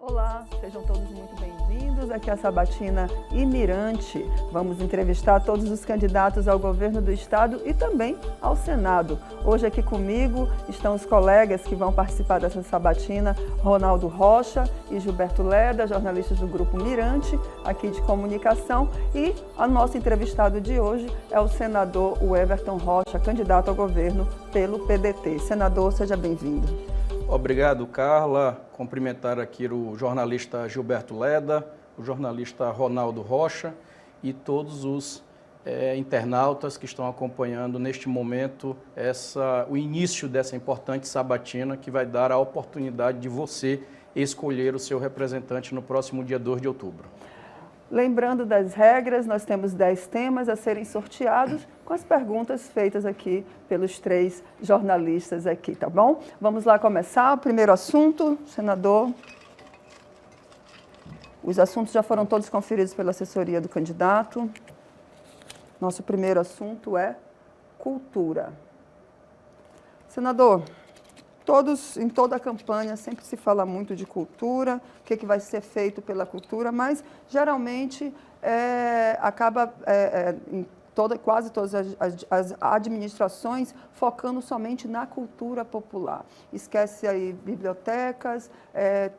Olá, sejam todos muito bem-vindos. Aqui é a Sabatina Imirante. Vamos entrevistar todos os candidatos ao governo do estado e também ao Senado. Hoje aqui comigo estão os colegas que vão participar dessa sabatina, Ronaldo Rocha e Gilberto Leda, jornalistas do Grupo Mirante, aqui de comunicação. E o nosso entrevistado de hoje é o senador Everton Rocha, candidato ao governo pelo PDT. Senador, seja bem-vindo. Obrigado, Carla. Cumprimentar aqui o jornalista Gilberto Leda, o jornalista Ronaldo Rocha e todos os internautas que estão acompanhando neste momento o início dessa importante sabatina que vai dar a oportunidade de você escolher o seu representante no próximo dia 2 de outubro. Lembrando das regras, nós temos 10 temas a serem sorteados com as perguntas feitas aqui pelos 3 jornalistas aqui, tá bom? Vamos lá começar. O primeiro assunto, senador. Os assuntos já foram todos conferidos pela assessoria do candidato. Nosso primeiro assunto é cultura. Senador, em toda a campanha sempre se fala muito de cultura, o que vai ser feito pela cultura, mas geralmente acaba em quase todas as administrações focando somente na cultura popular. Esquece aí bibliotecas,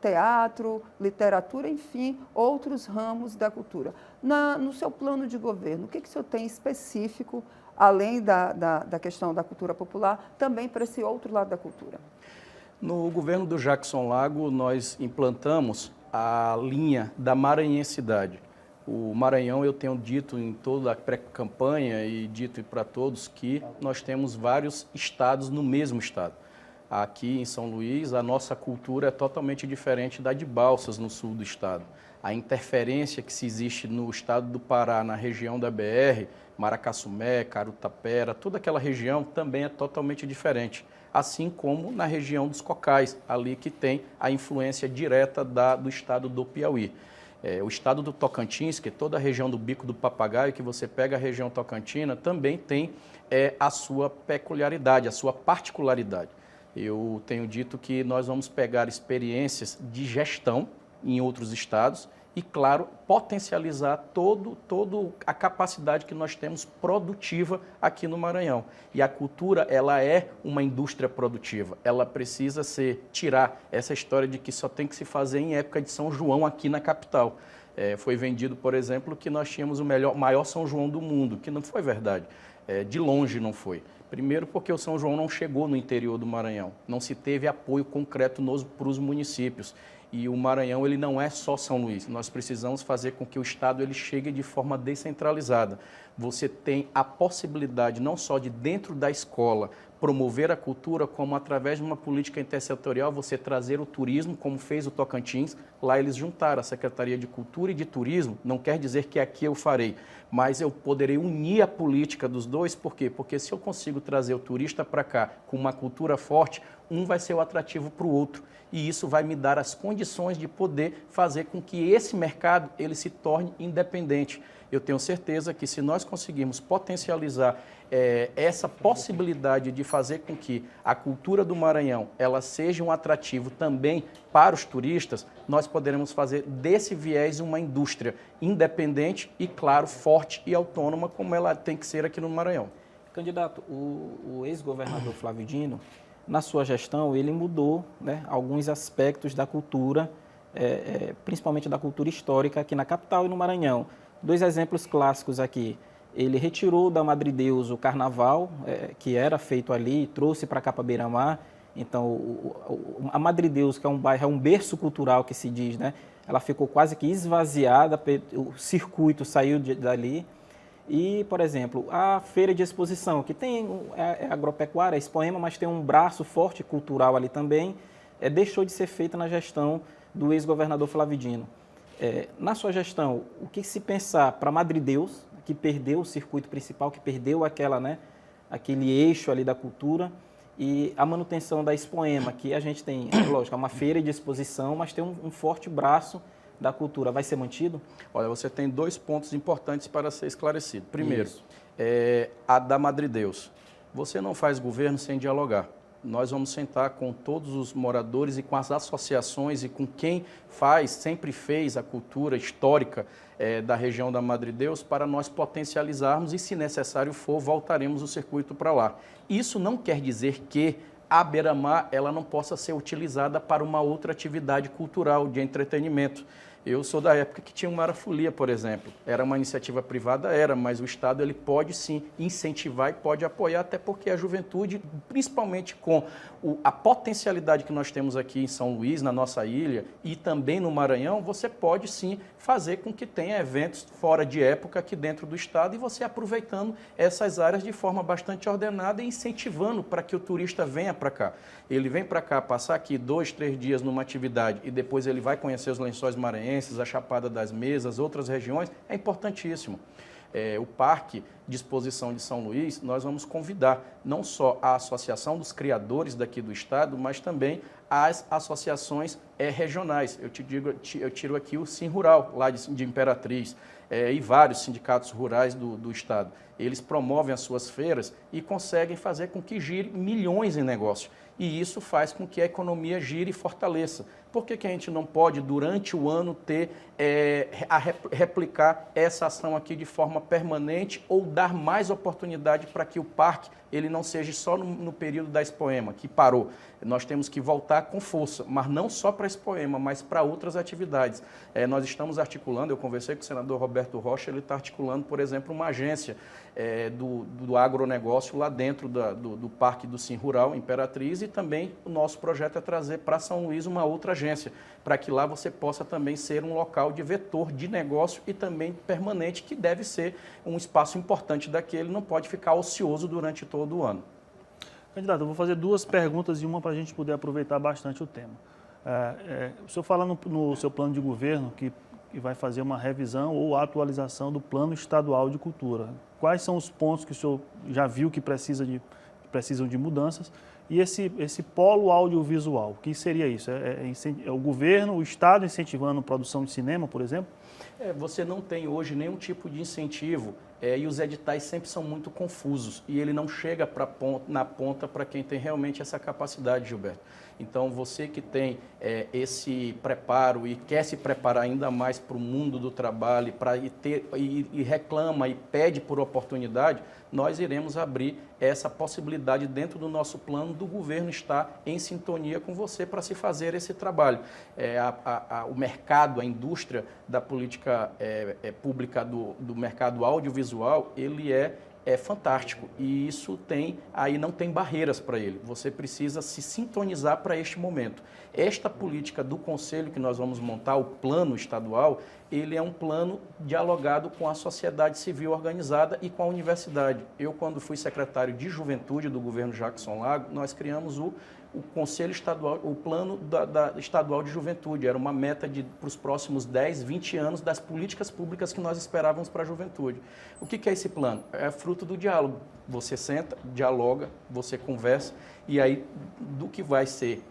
teatro, literatura, enfim, outros ramos da cultura. No seu plano de governo, o que o senhor tem específico, além da questão da cultura popular, também para esse outro lado da cultura? No governo do Jackson Lago, nós implantamos a linha da maranhensidade. O Maranhão, eu tenho dito em toda a pré-campanha e dito para todos que nós temos vários estados no mesmo estado. Aqui em São Luís, a nossa cultura é totalmente diferente da de Balsas, no sul do estado. A interferência que se existe no estado do Pará, na região da BR, Maracassumé, Carutapera, toda aquela região também é totalmente diferente. Assim como na região dos Cocais, ali que tem a influência direta do estado do Piauí. O estado do Tocantins, que é toda a região do Bico do Papagaio, que você pega a região tocantina, também tem a sua peculiaridade, a sua particularidade. Eu tenho dito que nós vamos pegar experiências de gestão em outros estados e, claro, potencializar toda a capacidade que nós temos produtiva aqui no Maranhão. E a cultura, ela é uma indústria produtiva. Ela precisa tirar essa história de que só tem que se fazer em época de São João aqui na capital. Foi vendido, por exemplo, que nós tínhamos o maior São João do mundo, que não foi verdade. De longe não foi. Primeiro porque o São João não chegou no interior do Maranhão, não se teve apoio concreto para os municípios. E o Maranhão, ele não é só São Luís, nós precisamos fazer com que o Estado ele chegue de forma descentralizada. Você tem a possibilidade não só de dentro da escola promover a cultura, como através de uma política intersetorial você trazer o turismo, como fez o Tocantins. Lá eles juntaram a Secretaria de Cultura e de Turismo, não quer dizer que aqui eu farei, mas eu poderei unir a política dos dois. Por quê? Porque se eu consigo trazer o turista para cá com uma cultura forte, um vai ser o atrativo para o outro. E isso vai me dar as condições de poder fazer com que esse mercado ele se torne independente. Eu tenho certeza que se nós conseguirmos potencializar essa possibilidade de fazer com que a cultura do Maranhão ela seja um atrativo também para os turistas, nós poderemos fazer desse viés uma indústria independente e, claro, forte e autônoma, como ela tem que ser aqui no Maranhão. Candidato, o ex-governador Flávio Dino, na sua gestão, ele mudou, né, alguns aspectos da cultura, principalmente da cultura histórica aqui na capital e no Maranhão. 2 exemplos clássicos aqui. Ele retirou da Madre Deus o carnaval, que era feito ali, e trouxe para cá para Beira-Mar. Então, a Madre Deus, que é um bairro, é um berço cultural que se diz, né? Ela ficou quase que esvaziada, o circuito saiu dali. E, por exemplo, a feira de exposição, que tem agropecuária, Expoema, mas tem um braço forte cultural ali também, deixou de ser feita na gestão do ex-governador Flávio Dino. Na sua gestão, o que se pensar para Madre Deus, que perdeu o circuito principal, que perdeu aquele eixo ali da cultura, e a manutenção da Expoema, que a gente tem, lógico, é uma feira de exposição, mas tem um forte braço da cultura, vai ser mantido? Olha, você tem 2 pontos importantes para ser esclarecido. Primeiro, a da Madre Deus. Você não faz governo sem dialogar. nós vamos sentar com todos os moradores e com as associações e com quem sempre fez a cultura histórica da região da Madre Deus, para nós potencializarmos e, se necessário for, voltaremos o circuito para lá. Isso não quer dizer que a beira-mar ela não possa ser utilizada para uma outra atividade cultural, de entretenimento. Eu sou da época que tinha uma Marafolia, por exemplo. Era uma iniciativa privada, mas o Estado ele pode sim incentivar e pode apoiar, até porque a juventude, principalmente com a potencialidade que nós temos aqui em São Luís, na nossa ilha, e também no Maranhão, você pode sim fazer com que tenha eventos fora de época aqui dentro do Estado e você aproveitando essas áreas de forma bastante ordenada e incentivando para que o turista venha para cá. Ele vem para cá, passar aqui 2, 3 dias numa atividade e depois ele vai conhecer os Lençóis Maranhenses, a Chapada das Mesas, outras regiões, é importantíssimo. O Parque de Exposição de São Luís, nós vamos convidar não só a Associação dos Criadores daqui do Estado, mas também as associações regionais. Eu tiro aqui o Sim Rural, lá de Imperatriz, e vários sindicatos rurais do Estado. Eles promovem as suas feiras e conseguem fazer com que gire milhões em negócio. E isso faz com que a economia gire e fortaleça. Por que a gente não pode, durante o ano, replicar essa ação aqui de forma permanente ou dar mais oportunidade para que o parque ele não seja só no período da Expoema, que parou. Nós temos que voltar com força, mas não só para a Expoema, mas para outras atividades. Nós estamos articulando, eu conversei com o senador Roberto Rocha, ele está articulando, por exemplo, uma agência do agronegócio lá dentro do Parque do Sim Rural, Imperatriz, e também o nosso projeto é trazer para São Luís uma outra agência, para que lá você possa também ser um local de vetor de negócio e também permanente, que deve ser um espaço importante daquele, não pode ficar ocioso durante todo o ano. Candidato, eu vou fazer 2 perguntas e uma para a gente poder aproveitar bastante o tema. O senhor fala no seu plano de governo que vai fazer uma revisão ou atualização do Plano Estadual de Cultura. Quais são os pontos que o senhor já viu que precisam de mudanças? E esse polo audiovisual, o que seria isso? É o governo, o Estado incentivando a produção de cinema, por exemplo? Você não tem hoje nenhum tipo de incentivo e os editais sempre são muito confusos e ele não chega na ponta para quem tem realmente essa capacidade, Gilberto. Então, você que tem esse preparo e quer se preparar ainda mais para o mundo do trabalho e reclama e pede por oportunidade, nós iremos abrir essa possibilidade dentro do nosso plano do governo estar em sintonia com você para se fazer esse trabalho. O mercado, a indústria da política pública do mercado audiovisual, ele é fantástico e isso não tem barreiras para ele. Você precisa se sintonizar para este momento. Esta política do Conselho que nós vamos montar, o plano estadual, ele é um plano dialogado com a sociedade civil organizada e com a universidade. Eu, quando fui secretário de Juventude do governo Jackson Lago, nós criamos o Conselho Estadual, o Plano Estadual de Juventude. Era uma meta para os próximos 10, 20 anos das políticas públicas que nós esperávamos para a juventude. O que é esse plano? É fruto do diálogo. Você senta, dialoga, você conversa e aí do que vai ser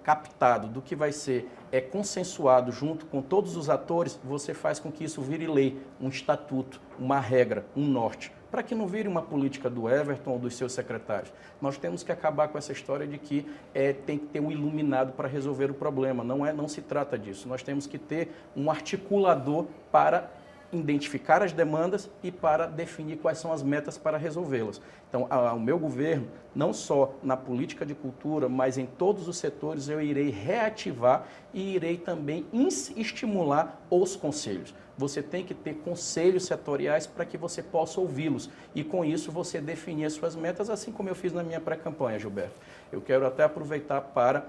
captado, do que vai ser consensuado junto com todos os atores, você faz com que isso vire lei, um estatuto, uma regra, um norte, para que não vire uma política do Everton ou dos seus secretários. Nós temos que acabar com essa história de que tem que ter um iluminado para resolver o problema. Não se trata disso. Nós temos que ter um articulador para identificar as demandas e para definir quais são as metas para resolvê-las. Então, o meu governo, não só na política de cultura, mas em todos os setores, eu irei reativar e irei também estimular os conselhos. Você tem que ter conselhos setoriais para que você possa ouvi-los e, com isso, você definir as suas metas, assim como eu fiz na minha pré-campanha, Gilberto. Eu quero até aproveitar para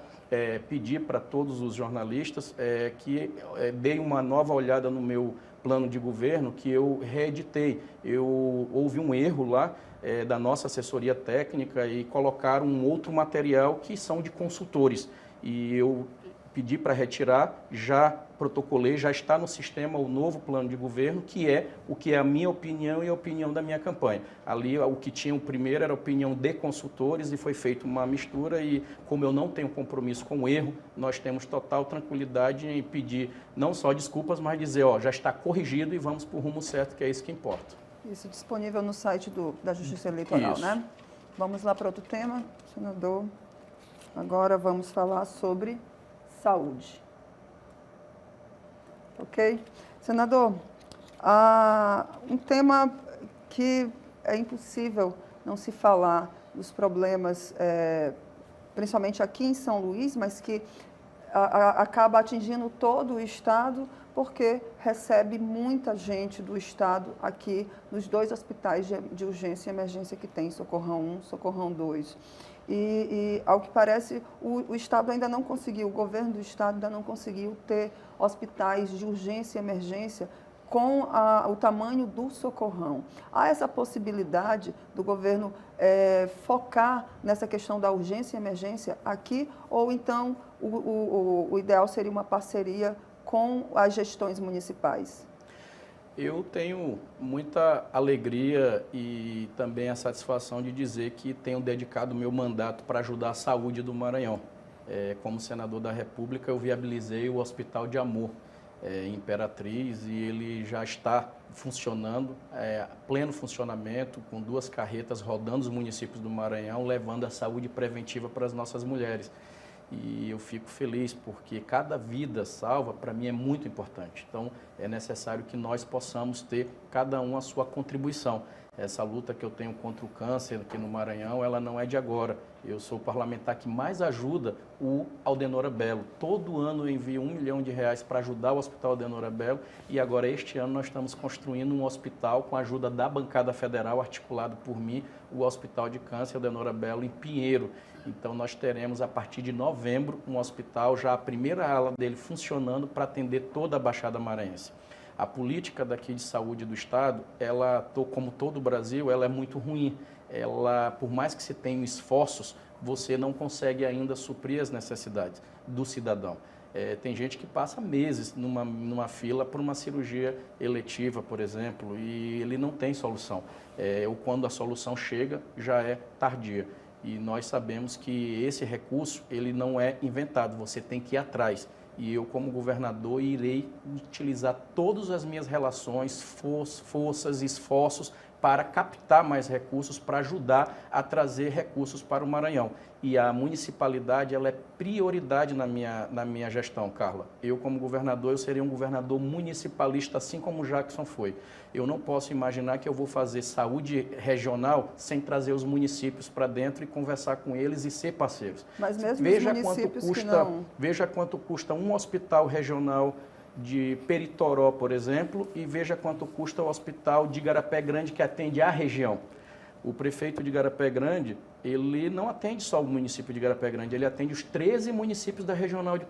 pedir para todos os jornalistas que deem uma nova olhada no meu plano de governo que eu reeditei. Houve um erro lá da nossa assessoria técnica e colocaram um outro material que são de consultores. E eu pedi para retirar, já protocolei, já está no sistema o novo plano de governo, que é a minha opinião e a opinião da minha campanha. Ali, o que tinha o primeiro era a opinião de consultores e foi feita uma mistura e, como eu não tenho compromisso com o erro, nós temos total tranquilidade em pedir não só desculpas, mas dizer, já está corrigido e vamos para o rumo certo, que é isso que importa. Isso disponível no site da Justiça Eleitoral, Isso. né? Vamos lá para outro tema, senador. Agora vamos falar sobre saúde. Ok? Senador, um tema que é impossível não se falar dos problemas, principalmente aqui em São Luís, mas que acaba atingindo todo o estado, porque recebe muita gente do estado aqui nos 2 hospitais de urgência e emergência que tem, Socorrão 1, Socorrão 2. E ao que parece, o estado ainda não conseguiu, o governo do estado ainda não conseguiu ter hospitais de urgência e emergência com o tamanho do Socorrão. Há essa possibilidade do governo focar nessa questão da urgência e emergência aqui, ou então o ideal seria uma parceria com as gestões municipais? Eu tenho muita alegria e também a satisfação de dizer que tenho dedicado o meu mandato para ajudar a saúde do Maranhão. Como senador da República, eu viabilizei o Hospital de Amor em Imperatriz, e ele já está funcionando, pleno funcionamento, com 2 carretas rodando os municípios do Maranhão, levando a saúde preventiva para as nossas mulheres. E eu fico feliz, porque cada vida salva, para mim, é muito importante. Então, é necessário que nós possamos ter, cada um, a sua contribuição. Essa luta que eu tenho contra o câncer aqui no Maranhão, ela não é de agora. Eu sou o parlamentar que mais ajuda o Aldenora Belo. Todo ano eu envio R$1 milhão para ajudar o Hospital Aldenora Belo, e agora este ano nós estamos construindo um hospital com a ajuda da bancada federal, articulado por mim, o Hospital de Câncer Aldenora Belo em Pinheiro. Então nós teremos a partir de novembro um hospital, já a primeira ala dele funcionando para atender toda a Baixada Maranhense. A política daqui de saúde do estado, ela, como todo o Brasil, ela é muito ruim. Ela, por mais que se tenha esforços, você não consegue ainda suprir as necessidades do cidadão. Tem gente que passa meses numa fila por uma cirurgia eletiva, por exemplo, e ele não tem solução. Ou quando a solução chega, já é tardia. E nós sabemos que esse recurso, ele não é inventado, você tem que ir atrás. E eu, como governador, irei utilizar todas as minhas relações, forças e esforços para captar mais recursos, para ajudar a trazer recursos para o Maranhão. E a municipalidade, ela é prioridade na minha gestão, Carla. Eu, como governador, eu seria um governador municipalista, assim como o Jackson foi. Eu não posso imaginar que eu vou fazer saúde regional sem trazer os municípios para dentro e conversar com eles e ser parceiros. Mas mesmo os municípios que não... Veja quanto custa um hospital regional de Peritoró, por exemplo, e veja quanto custa o hospital de Igarapé Grande, que atende a região. O prefeito de Igarapé Grande, ele não atende só o município de Igarapé Grande, ele atende os 13 municípios da regional do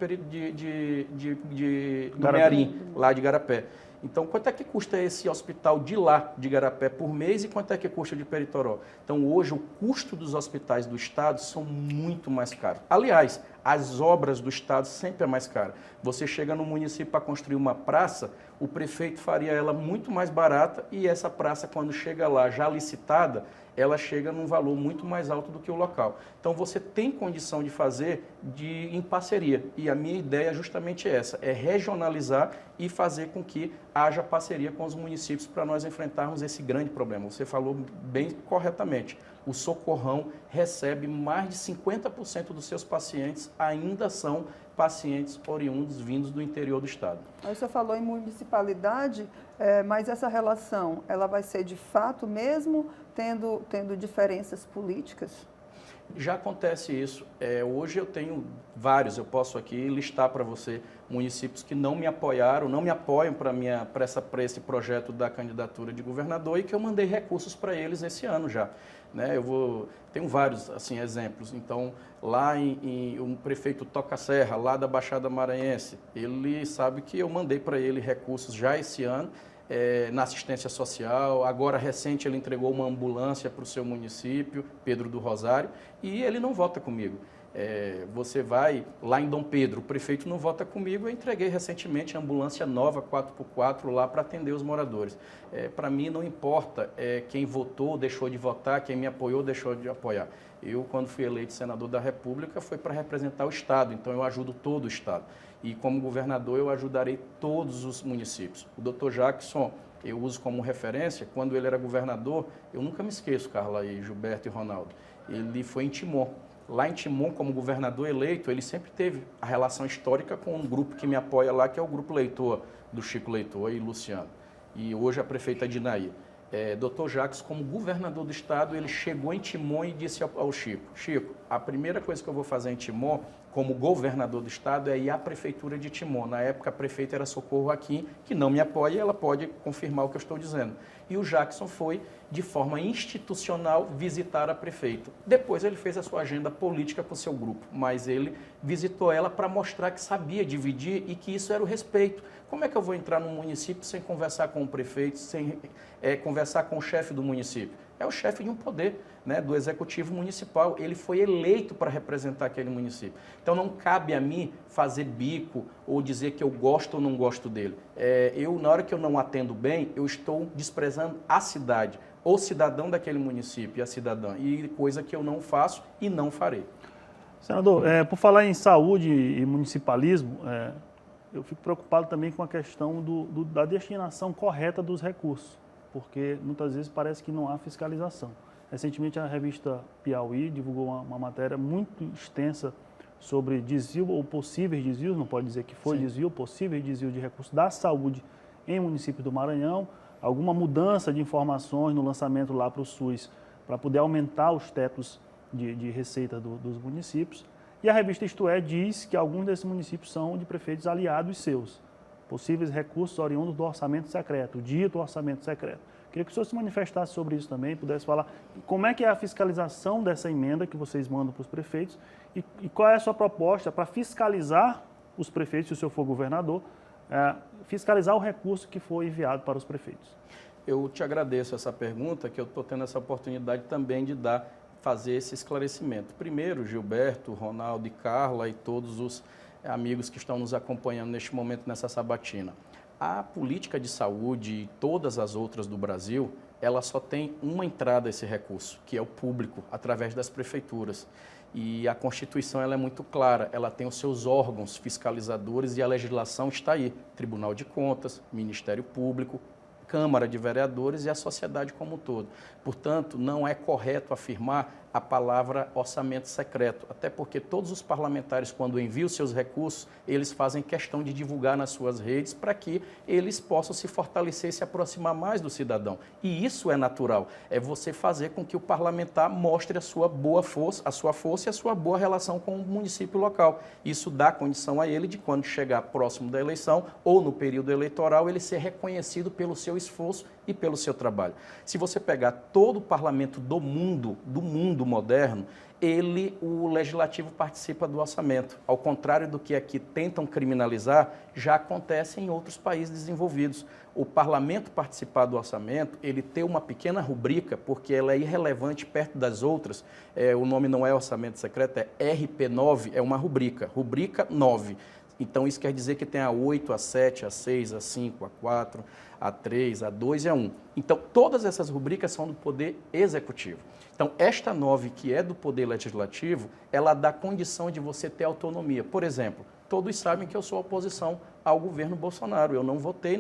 Mearim, lá de Igarapé. Então, quanto é que custa esse hospital de lá, de Igarapé, por mês, e quanto é que custa de Peritoró? Então, hoje, o custo dos hospitais do estado são muito mais caros. Aliás, as obras do estado sempre é mais cara. Você chega no município para construir uma praça, o prefeito faria ela muito mais barata, e essa praça, quando chega lá já licitada, ela chega num valor muito mais alto do que o local. Então, você tem condição de fazer em parceria. E a minha ideia é justamente essa, é regionalizar e fazer com que haja parceria com os municípios para nós enfrentarmos esse grande problema. Você falou bem corretamente. O Socorrão recebe mais de 50% dos seus pacientes ainda são pacientes oriundos vindos do interior do estado. Aí você falou em municipalidade, mas essa relação, ela vai ser de fato mesmo tendo diferenças políticas? Já acontece isso. Hoje eu tenho vários, eu posso aqui listar para você municípios que não me apoiaram, não me apoiam para esse projeto da candidatura de governador, e que eu mandei recursos para eles esse ano já. Né? Tenho vários assim, exemplos. Então, lá o prefeito Toca Serra, lá da Baixada Maranhense, ele sabe que eu mandei para ele recursos já esse ano, na assistência social. Agora, recente, ele entregou uma ambulância para o seu município, Pedro do Rosário, e ele não vota comigo. Você vai lá em Dom Pedro, o prefeito não vota comigo, eu entreguei recentemente a ambulância nova 4x4 lá para atender os moradores. Para mim não importa quem votou, deixou de votar, quem me apoiou, deixou de apoiar. Eu, quando fui eleito senador da República, foi para representar o Estado, então eu ajudo todo o Estado. E como governador eu ajudarei todos os municípios. O doutor Jackson, eu uso como referência, quando ele era governador, eu nunca me esqueço, Carla, e Gilberto e Ronaldo, ele foi em Timon. Lá em Timon, como governador eleito, ele sempre teve a relação histórica com um grupo que me apoia lá, que é o Grupo Leitor, do Chico Leitor e Luciano. E hoje a prefeita Dinaí. Dr. Jacques, como governador do estado, ele chegou em Timon e disse ao Chico, Chico, a primeira coisa que eu vou fazer em Timon, como governador do estado, é ir à prefeitura de Timon. Na época, a prefeita era Socorro Aquim, que não me apoia, ela pode confirmar o que eu estou dizendo. E o Jackson foi, de forma institucional, visitar a prefeita. Depois ele fez a sua agenda política com o seu grupo, mas ele visitou ela para mostrar que sabia dividir e que isso era o respeito. Como é que eu vou entrar num município sem conversar com o prefeito, sem conversar com o chefe do município? É o chefe de um poder, né, do executivo municipal. Ele foi eleito para representar aquele município. Então não cabe a mim fazer bico ou dizer que eu gosto ou não gosto dele. Na hora que eu não atendo bem, eu estou desprezando a cidade, o cidadão daquele município e a cidadã. E coisa que eu não faço e não farei. Senador, por falar em saúde e municipalismo, eu fico preocupado também com a questão da destinação correta dos recursos, porque muitas vezes parece que não há fiscalização. Recentemente a revista Piauí divulgou uma matéria muito extensa sobre desvio ou possíveis desvios, não pode dizer que foi desvio, possíveis desvio de recursos da saúde em municípios do Maranhão, alguma mudança de informações no lançamento lá para o SUS, para poder aumentar os tetos de receita dos municípios. E a revista Isto É diz que alguns desses municípios são de prefeitos aliados seus, possíveis recursos oriundos do orçamento secreto, o dito orçamento secreto. Queria que o senhor se manifestasse sobre isso também, pudesse falar como é que é a fiscalização dessa emenda que vocês mandam para os prefeitos e qual é a sua proposta para fiscalizar os prefeitos, se o senhor for governador, fiscalizar o recurso que foi enviado para os prefeitos. Eu te agradeço essa pergunta, que eu estou tendo essa oportunidade também de fazer esse esclarecimento. Primeiro, Gilberto, Ronaldo e Carla e todos os amigos que estão nos acompanhando neste momento nessa sabatina. A política de saúde e todas as outras do Brasil, ela só tem uma entrada a esse recurso, que é o público, através das prefeituras. E a Constituição ela é muito clara, ela tem os seus órgãos fiscalizadores e a legislação está aí. Tribunal de Contas, Ministério Público, Câmara de Vereadores e a sociedade como um todo. Portanto, não é correto afirmar a palavra orçamento secreto, até porque todos os parlamentares, quando enviam seus recursos, eles fazem questão de divulgar nas suas redes para que eles possam se fortalecer e se aproximar mais do cidadão. E isso é natural, é você fazer com que o parlamentar mostre a sua boa força, a sua força e a sua boa relação com o município local. Isso dá condição a ele de, quando chegar próximo da eleição ou no período eleitoral, ele ser reconhecido pelo seu esforço e pelo seu trabalho. Se você pegar todo o parlamento do mundo moderno, o legislativo participa do orçamento. Ao contrário do que aqui tentam criminalizar, já acontece em outros países desenvolvidos. O parlamento participar do orçamento, ele tem uma pequena rubrica, porque ela é irrelevante perto das outras. O nome não é orçamento secreto, é RP9, é uma rubrica 9. Então, isso quer dizer que tem a 8, a 7, a 6, a 5, a 4, a 3, a 2 e a 1. Então, todas essas rubricas são do Poder Executivo. Então, esta 9, que é do Poder Legislativo, ela dá condição de você ter autonomia. Por exemplo, todos sabem que eu sou oposição ao governo Bolsonaro. Eu não votei,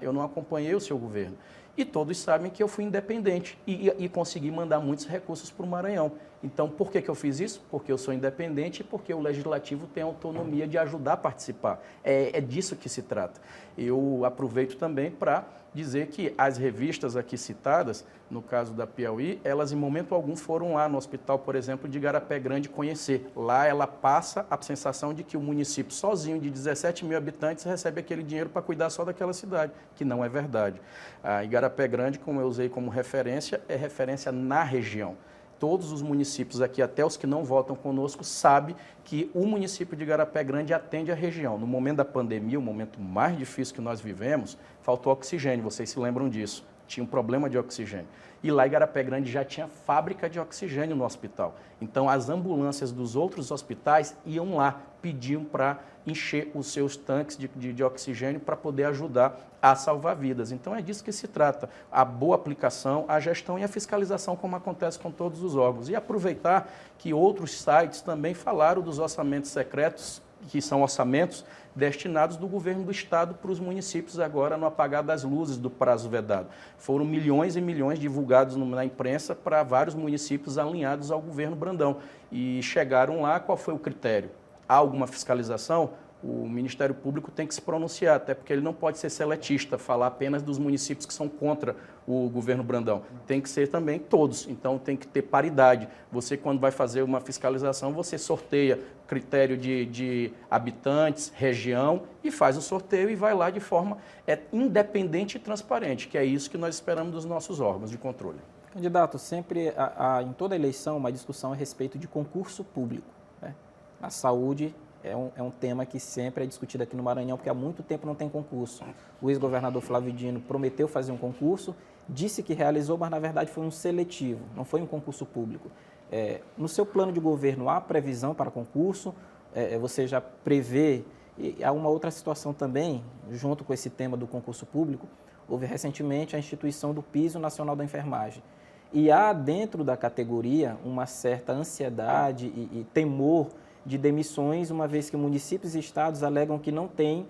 eu não acompanhei o seu governo. E todos sabem que eu fui independente e consegui mandar muitos recursos para o Maranhão. Então, por que eu fiz isso? Porque eu sou independente e porque o Legislativo tem autonomia de ajudar a participar. É disso que se trata. Eu aproveito também para dizer que as revistas aqui citadas, no caso da Piauí, elas em momento algum foram lá no hospital, por exemplo, de Igarapé Grande conhecer. Lá ela passa a sensação de que o município sozinho, de 17 mil habitantes, recebe aquele dinheiro para cuidar só daquela cidade, que não é verdade. A Igarapé Grande, como eu usei como referência, é referência na região. Todos os municípios aqui, até os que não votam conosco, sabem que o município de Igarapé Grande atende a região. No momento da pandemia, o momento mais difícil que nós vivemos, faltou oxigênio, vocês se lembram disso. Tinha um problema de oxigênio. E lá em Igarapé Grande já tinha fábrica de oxigênio no hospital. Então, as ambulâncias dos outros hospitais iam lá, pediam para encher os seus tanques de oxigênio para poder ajudar a salvar vidas. Então, é disso que se trata. A boa aplicação, a gestão e a fiscalização, como acontece com todos os órgãos. E aproveitar que outros sites também falaram dos orçamentos secretos que são orçamentos destinados do governo do estado para os municípios agora no apagar das luzes do prazo vedado. Foram milhões e milhões divulgados na imprensa para vários municípios alinhados ao governo Brandão. E chegaram lá, qual foi o critério? Há alguma fiscalização? O Ministério Público tem que se pronunciar, até porque ele não pode ser seletista, falar apenas dos municípios que são contra o governo Brandão. Tem que ser também todos, então tem que ter paridade. Você, quando vai fazer uma fiscalização, você sorteia critério de habitantes, região, e faz o sorteio e vai lá de forma independente e transparente, que é isso que nós esperamos dos nossos órgãos de controle. Candidato, sempre em toda eleição uma discussão a respeito de concurso público, né? A saúde é um tema que sempre é discutido aqui no Maranhão, porque há muito tempo não tem concurso. O ex-governador Flávio Dino prometeu fazer um concurso, disse que realizou, mas na verdade foi um seletivo, não foi um concurso público. No seu plano de governo há previsão para concurso? Você já prevê? E há uma outra situação também, junto com esse tema do concurso público, houve recentemente a instituição do Piso Nacional da Enfermagem. E há dentro da categoria uma certa ansiedade e temor de demissões, uma vez que municípios e estados alegam que não tem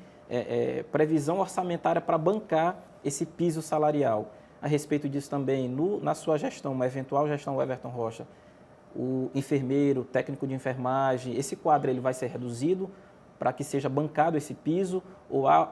previsão orçamentária para bancar esse piso salarial. A respeito disso também, na sua gestão, uma eventual gestão Everton Rocha, o enfermeiro, o técnico de enfermagem, esse quadro ele vai ser reduzido para que seja bancado esse piso, ou há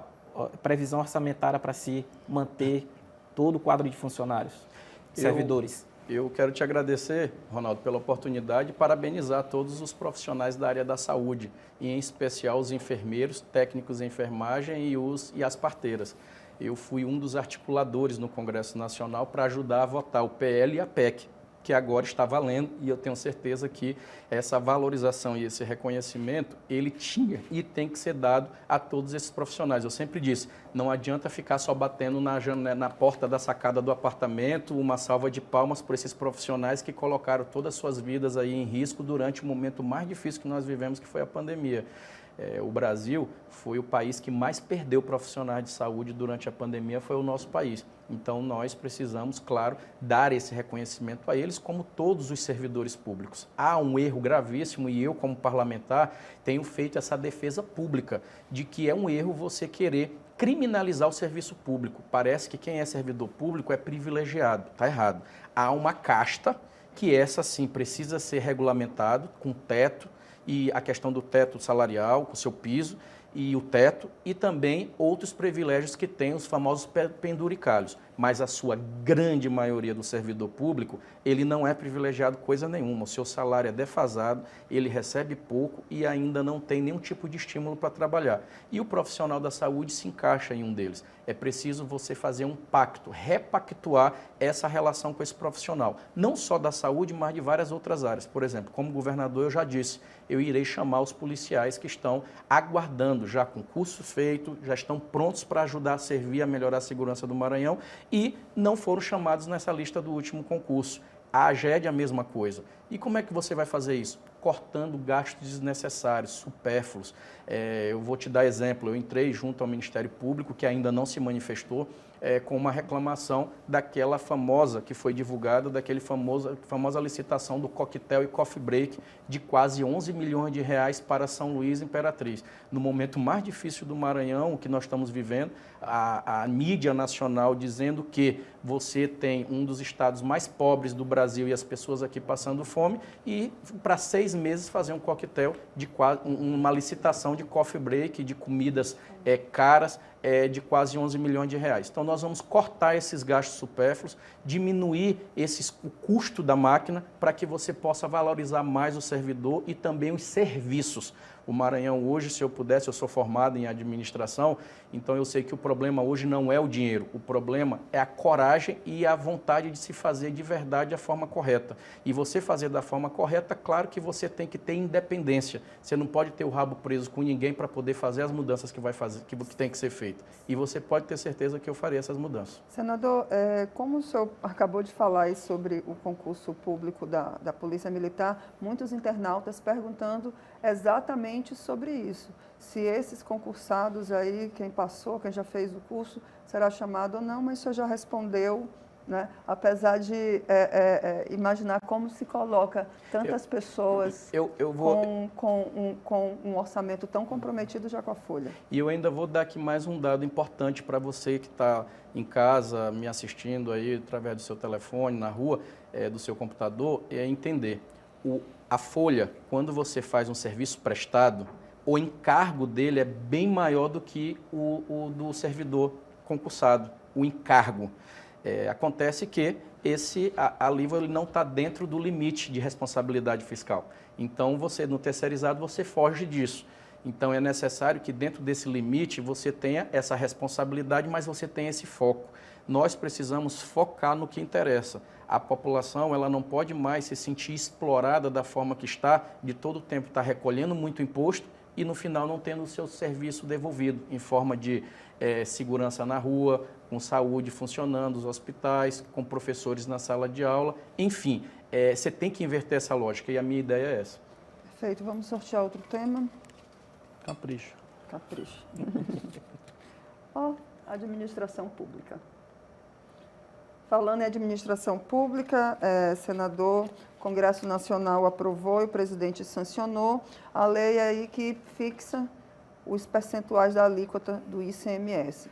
previsão orçamentária para se manter todo o quadro de funcionários, servidores? Eu quero te agradecer, Ronaldo, pela oportunidade e parabenizar todos os profissionais da área da saúde, e em especial os enfermeiros, técnicos em enfermagem e as parteiras. Eu fui um dos articuladores no Congresso Nacional para ajudar a votar o PL e a PEC, que agora está valendo, e eu tenho certeza que essa valorização e esse reconhecimento, ele tinha e tem que ser dado a todos esses profissionais. Eu sempre disse, não adianta ficar só batendo na porta da sacada do apartamento, uma salva de palmas por esses profissionais que colocaram todas as suas vidas aí em risco durante o momento mais difícil que nós vivemos, que foi a pandemia. O Brasil foi o país que mais perdeu profissionais de saúde durante a pandemia, foi o nosso país. Então, nós precisamos, claro, dar esse reconhecimento a eles, como todos os servidores públicos. Há um erro gravíssimo e eu, como parlamentar, tenho feito essa defesa pública de que é um erro você querer criminalizar o serviço público. Parece que quem é servidor público é privilegiado. Está errado. Há uma casta que essa, sim, precisa ser regulamentado com teto, e a questão do teto salarial, com o seu piso, e o teto, e também outros privilégios que tem os famosos penduricalhos. Mas a sua grande maioria do servidor público, ele não é privilegiado coisa nenhuma. O seu salário é defasado, ele recebe pouco e ainda não tem nenhum tipo de estímulo para trabalhar. E o profissional da saúde se encaixa em um deles. É preciso você fazer um pacto, repactuar essa relação com esse profissional. Não só da saúde, mas de várias outras áreas. Por exemplo, como governador, eu já disse, eu irei chamar os policiais que estão aguardando, já com curso feito, já estão prontos para ajudar a servir, a melhorar a segurança do Maranhão, e não foram chamados nessa lista do último concurso. A AGED é a mesma coisa. E como é que você vai fazer isso? Cortando gastos desnecessários, supérfluos. Eu vou te dar exemplo, eu entrei junto ao Ministério Público, que ainda não se manifestou, com uma reclamação daquela famosa, que foi divulgada, famosa licitação do coquetel e coffee break de quase 11 milhões de reais para São Luís e Imperatriz. No momento mais difícil do Maranhão, o que nós estamos vivendo, a mídia nacional dizendo que você tem um dos estados mais pobres do Brasil e as pessoas aqui passando fome, e para 6 meses fazer um coquetel, uma licitação de coffee break, de comidas caras, de quase 11 milhões de reais. Então, nós vamos cortar esses gastos supérfluos, diminuir o custo da máquina para que você possa valorizar mais o servidor e também os serviços. O Maranhão hoje, se eu pudesse, eu sou formado em administração, então eu sei que o problema hoje não é o dinheiro, o problema é a coragem e a vontade de se fazer de verdade a forma correta. E você fazer da forma correta, claro que você tem que ter independência. Você não pode ter o rabo preso com ninguém para poder fazer as mudanças que tem que ser feita. E você pode ter certeza que eu farei essas mudanças. Senador, como o senhor acabou de falar aí sobre o concurso público da Polícia Militar, muitos internautas perguntando exatamente sobre isso. Se esses concursados aí, quem passou, quem já fez o curso, será chamado ou não, mas o senhor já respondeu né? Apesar de imaginar como se coloca tantas pessoas com um orçamento tão comprometido já com a Folha. E eu ainda vou dar aqui mais um dado importante para você que está em casa, me assistindo aí através do seu telefone, na rua, do seu computador, é entender. A Folha, quando você faz um serviço prestado, o encargo dele é bem maior do que o do servidor concursado, o encargo. Acontece que esse alívio ele não está dentro do limite de responsabilidade fiscal. Então, você no terceirizado, você foge disso. Então, é necessário que dentro desse limite você tenha essa responsabilidade, mas você tenha esse foco. Nós precisamos focar no que interessa. A população ela não pode mais se sentir explorada da forma que está, de todo o tempo estar recolhendo muito imposto e no final não tendo o seu serviço devolvido em forma de segurança na rua, com saúde funcionando, os hospitais, com professores na sala de aula. Enfim, você tem que inverter essa lógica e a minha ideia é essa. Perfeito. Vamos sortear outro tema. Capricho. Capricho. Administração pública. Falando em administração pública, senador, Congresso Nacional aprovou e o presidente sancionou a lei aí que fixa os percentuais da alíquota do ICMS.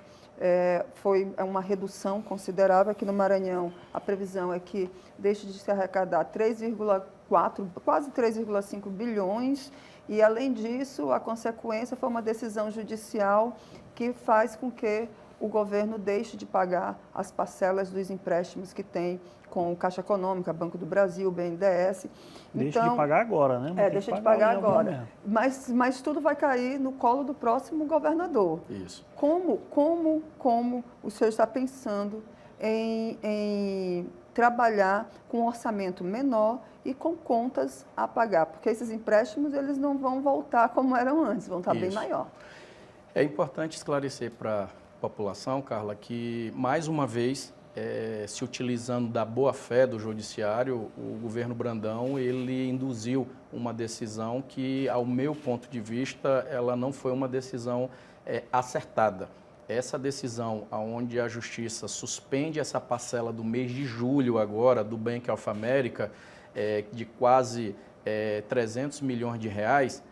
Foi uma redução considerável. Aqui no Maranhão, a previsão é que deixe de se arrecadar 3,4, quase 3,5 bilhões. E, além disso, a consequência foi uma decisão judicial que faz com que o governo deixe de pagar as parcelas dos empréstimos que tem com Caixa Econômica, Banco do Brasil, BNDES. Deixa de pagar agora, né? Deixa de pagar agora. Mas tudo vai cair no colo do próximo governador. Isso. Como o senhor está pensando em trabalhar com um orçamento menor e com contas a pagar? Porque esses empréstimos eles não vão voltar como eram antes, vão estar bem maior. É importante esclarecer para população, Carla, que mais uma vez, se utilizando da boa-fé do judiciário, o governo Brandão ele induziu uma decisão que, ao meu ponto de vista, ela não foi uma decisão acertada. Essa decisão, onde a Justiça suspende essa parcela do mês de julho agora do Bank of America, de quase 300 milhões de reais,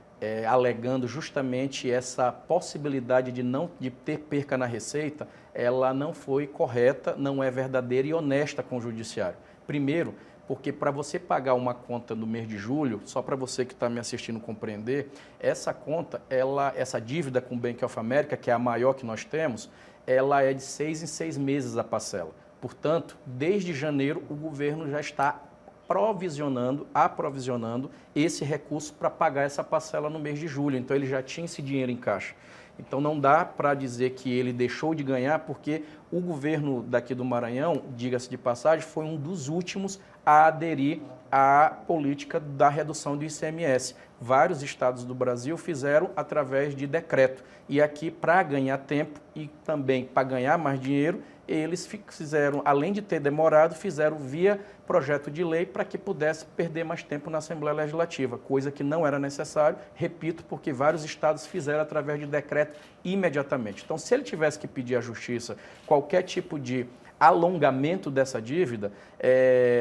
alegando justamente essa possibilidade de ter perca na receita, ela não foi correta, não é verdadeira e honesta com o judiciário. Primeiro, porque para você pagar uma conta no mês de julho, só para você que está me assistindo compreender, essa conta, essa dívida com o Bank of America, que é a maior que nós temos, ela é de 6 em 6 meses a parcela. Portanto, desde janeiro, o governo já está aprovisionando esse recurso para pagar essa parcela no mês de julho. Então, ele já tinha esse dinheiro em caixa. Então, não dá para dizer que ele deixou de ganhar, porque o governo daqui do Maranhão, diga-se de passagem, foi um dos últimos a aderir à política da redução do ICMS. Vários estados do Brasil fizeram através de decreto. E aqui, para ganhar tempo e também para ganhar mais dinheiro, eles fizeram, além de ter demorado, fizeram via projeto de lei para que pudesse perder mais tempo na Assembleia Legislativa, coisa que não era necessário, repito, porque vários estados fizeram através de decreto imediatamente. Então, se ele tivesse que pedir à Justiça qualquer tipo de alongamento dessa dívida,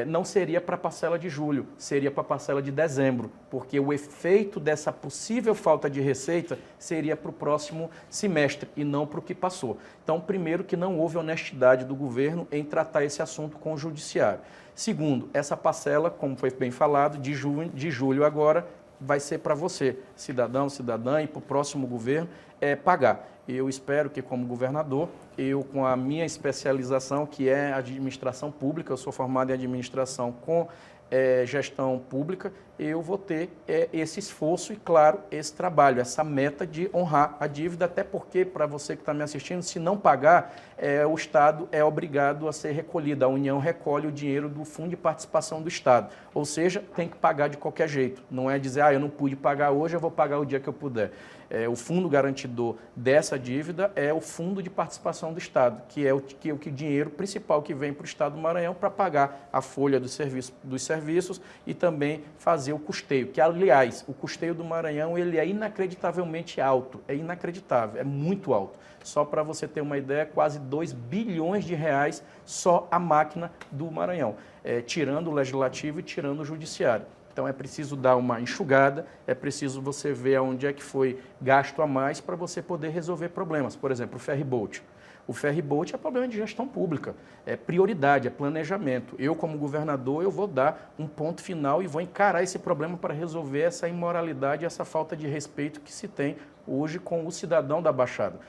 não seria para a parcela de julho, seria para a parcela de dezembro, porque o efeito dessa possível falta de receita seria para o próximo semestre e não para o que passou. Então, primeiro, que não houve honestidade do governo em tratar esse assunto com o judiciário. Segundo, essa parcela, como foi bem falado, de julho agora, vai ser para você, cidadão, cidadã, e para o próximo governo pagar. Eu espero que, como governador, eu, com a minha especialização, que é administração pública, eu sou formado em administração com gestão pública, eu vou ter esse esforço e, claro, esse trabalho, essa meta de honrar a dívida, até porque, para você que está me assistindo, se não pagar, o Estado é obrigado a ser recolhido. A União recolhe o dinheiro do Fundo de Participação do Estado. Ou seja, tem que pagar de qualquer jeito. Não é dizer, eu não pude pagar hoje, eu vou pagar o dia que eu puder. O fundo garantidor dessa dívida é o Fundo de Participação do Estado, que é o dinheiro principal que vem para o Estado do Maranhão para pagar a folha dos serviços e também fazer o custeio, que, aliás, o custeio do Maranhão ele é inacreditavelmente alto, é inacreditável, é muito alto. Só para você ter uma ideia, quase 2 bilhões de reais só a máquina do Maranhão, tirando o Legislativo e tirando o Judiciário. Então é preciso dar uma enxugada, é preciso você ver onde é que foi gasto a mais para você poder resolver problemas. Por exemplo, o ferryboat. O ferryboat é problema de gestão pública, é prioridade, é planejamento. Eu, como governador, eu vou dar um ponto final e vou encarar esse problema para resolver essa imoralidade, essa falta de respeito que se tem hoje com o cidadão da Baixada.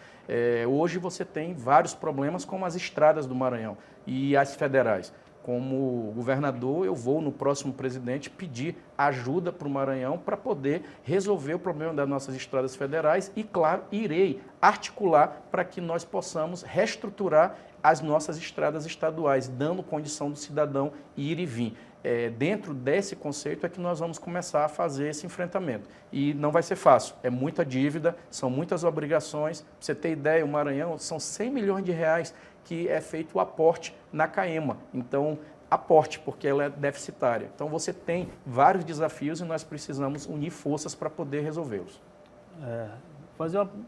Hoje você tem vários problemas como as estradas do Maranhão e as federais. Como governador, eu vou, no próximo presidente, pedir ajuda para o Maranhão para poder resolver o problema das nossas estradas federais e, claro, irei articular para que nós possamos reestruturar as nossas estradas estaduais, dando condição do cidadão ir e vir. Dentro desse conceito é que nós vamos começar a fazer esse enfrentamento. E não vai ser fácil, é muita dívida, são muitas obrigações. Para você ter ideia, o Maranhão são 100 milhões de reais que é feito o aporte na CAEMA. Então, aporte, porque ela é deficitária. Então, você tem vários desafios e nós precisamos unir forças para poder resolvê-los.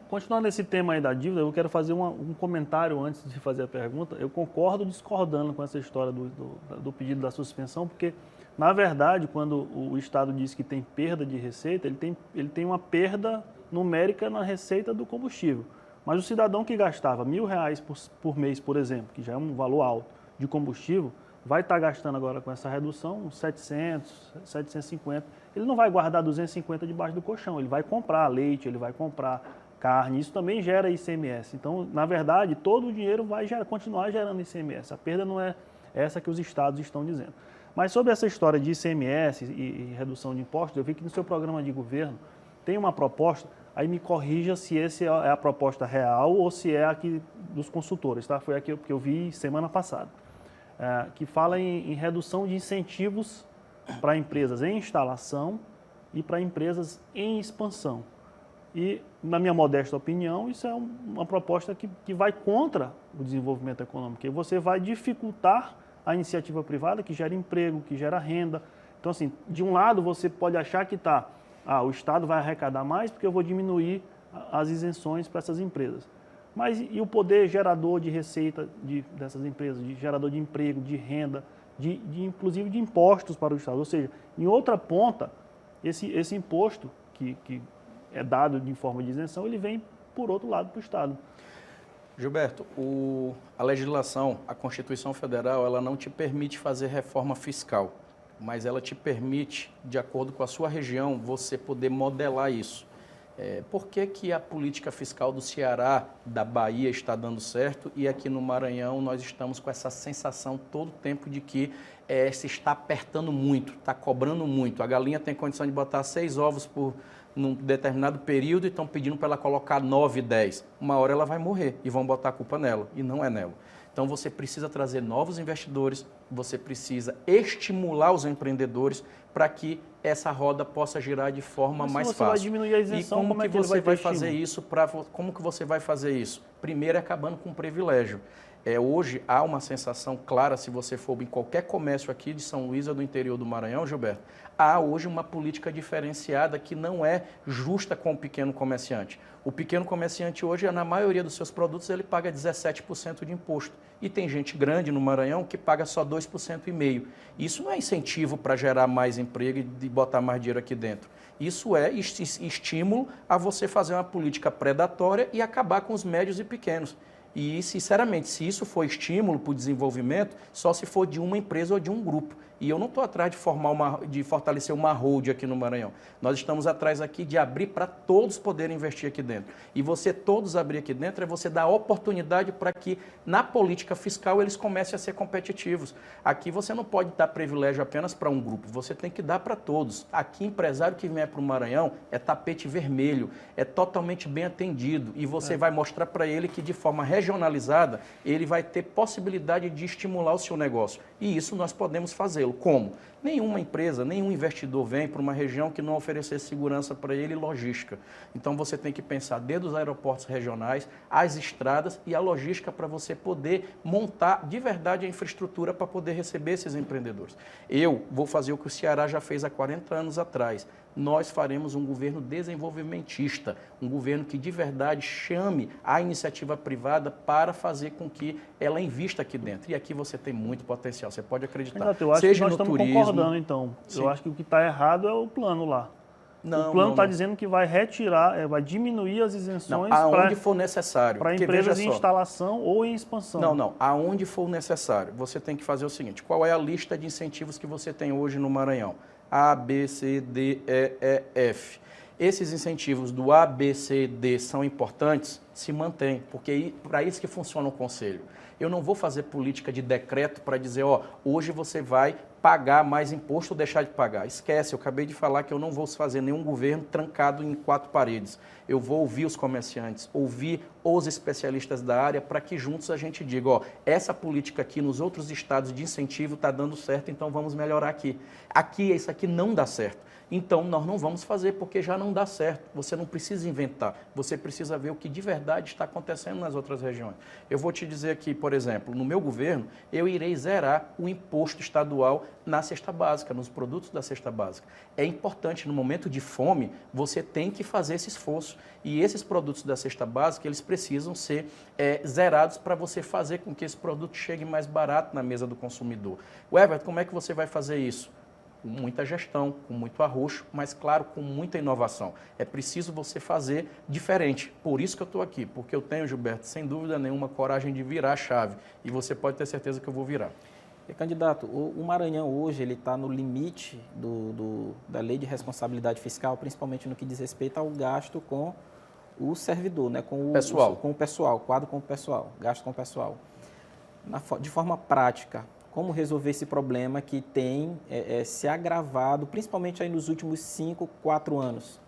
Continuando nesse tema aí da dívida, eu quero fazer um comentário antes de fazer a pergunta. Eu concordo discordando com essa história do pedido da suspensão, porque, na verdade, quando o Estado diz que tem perda de receita, ele tem uma perda numérica na receita do combustível. Mas o cidadão que gastava R$1.000 por mês, por exemplo, que já é um valor alto de combustível, vai estar gastando agora com essa redução uns 700, 750. Ele não vai guardar 250 debaixo do colchão, ele vai comprar leite, ele vai comprar carne, isso também gera ICMS. Então, na verdade, todo o dinheiro vai continuar gerando ICMS. A perda não é essa que os estados estão dizendo. Mas sobre essa história de ICMS e redução de impostos, eu vi que no seu programa de governo tem uma proposta. Aí me corrija se essa é a proposta real ou se é a dos consultores, tá? Foi a que eu vi semana passada, que fala em redução de incentivos para empresas em instalação e para empresas em expansão. E, na minha modesta opinião, isso é uma proposta que vai contra o desenvolvimento econômico. E você vai dificultar a iniciativa privada que gera emprego, que gera renda. Então, assim, de um lado você pode achar que o Estado vai arrecadar mais porque eu vou diminuir as isenções para essas empresas. Mas e o poder gerador de receita dessas empresas, de gerador de emprego, de renda, inclusive de impostos para o Estado? Ou seja, em outra ponta, esse imposto que é dado de forma de isenção, ele vem por outro lado para o Estado. Gilberto, a legislação, a Constituição Federal, ela não te permite fazer reforma fiscal, mas ela te permite, de acordo com a sua região, você poder modelar isso. Por que a política fiscal do Ceará, da Bahia, está dando certo e aqui no Maranhão nós estamos com essa sensação todo o tempo de que se está apertando muito, está cobrando muito. A galinha tem condição de botar 6 ovos num determinado período e estão pedindo para ela colocar 9, 10. Uma hora ela vai morrer e vão botar a culpa nela, e não é nela. Então você precisa trazer novos investidores, você precisa estimular os empreendedores para que essa roda possa girar de forma mais fácil. Vai diminuir a isenção, e como é que você vai fazer isso? Como que você vai fazer isso? Primeiro, acabando com o privilégio. Hoje há uma sensação clara, se você for em qualquer comércio aqui de São Luís ou do interior do Maranhão, Gilberto, há hoje uma política diferenciada que não é justa com o pequeno comerciante. O pequeno comerciante hoje, na maioria dos seus produtos, ele paga 17% de imposto. E tem gente grande no Maranhão que paga só 2,5%. Isso não é incentivo para gerar mais emprego e botar mais dinheiro aqui dentro. Isso é estímulo a você fazer uma política predatória e acabar com os médios e pequenos. E, sinceramente, se isso for estímulo para o desenvolvimento, só se for de uma empresa ou de um grupo. E eu não estou atrás de fortalecer uma hold aqui no Maranhão. Nós estamos atrás aqui de abrir para todos poderem investir aqui dentro. E você todos abrir aqui dentro é você dar oportunidade para que na política fiscal eles comecem a ser competitivos. Aqui você não pode dar privilégio apenas para um grupo, você tem que dar para todos. Aqui, empresário que vier para o Maranhão é tapete vermelho, é totalmente bem atendido. E você vai mostrar para ele que de forma regionalizada ele vai ter possibilidade de estimular o seu negócio. E isso nós podemos fazê-lo. selo. Como? Nenhuma empresa, nenhum investidor vem para uma região que não oferecer segurança para ele e logística. Então você tem que pensar desde os aeroportos regionais, as estradas e a logística para você poder montar de verdade a infraestrutura para poder receber esses empreendedores. Eu vou fazer o que o Ceará já fez há 40 anos atrás. Nós faremos um governo desenvolvimentista, um governo que de verdade chame a iniciativa privada para fazer com que ela invista aqui dentro. E aqui você tem muito potencial, você pode acreditar. Exato, eu acho seja que nós no estamos turismo, concordando, então. Sim. Eu acho que o que está errado é o plano lá. Não, o plano está não. dizendo que vai retirar, vai diminuir as isenções aonde for necessário. para Porque, empresas veja em só, instalação ou em expansão. Não, aonde for necessário. Você tem que fazer o seguinte, qual é a lista de incentivos que você tem hoje no Maranhão? A, B, C, D, E, F. Esses incentivos do A, B, C, D são importantes? Se mantém, porque para isso que funciona o Conselho. Eu não vou fazer política de decreto para dizer, ó, hoje você vai pagar mais imposto ou deixar de pagar. Esquece, eu acabei de falar que eu não vou fazer nenhum governo trancado em 4 paredes. Eu vou ouvir os comerciantes, ouvir os especialistas da área para que juntos a gente diga, ó, essa política aqui nos outros estados de incentivo está dando certo, então vamos melhorar aqui. Aqui, isso aqui não dá certo. Então, nós não vamos fazer porque já não dá certo. Você não precisa inventar, você precisa ver o que de verdade está acontecendo nas outras regiões. Eu vou te dizer aqui, por exemplo, no meu governo, eu irei zerar o imposto estadual na cesta básica, nos produtos da cesta básica. É importante, no momento de fome, você tem que fazer esse esforço. E esses produtos da cesta básica, eles precisam ser zerados para você fazer com que esse produto chegue mais barato na mesa do consumidor. Everton, como é que você vai fazer isso? Com muita gestão, com muito arroxo, mas, claro, com muita inovação. É preciso você fazer diferente. Por isso que eu estou aqui, porque eu tenho, Gilberto, sem dúvida nenhuma, coragem de virar a chave. E você pode ter certeza que eu vou virar. Candidato, o Maranhão hoje ele está no limite da lei de responsabilidade fiscal, principalmente no que diz respeito ao gasto com o servidor, né? Com o pessoal, quadro com o pessoal, gasto com o pessoal. De forma prática, como resolver esse problema que tem se agravado, principalmente aí nos últimos 5, 4 anos?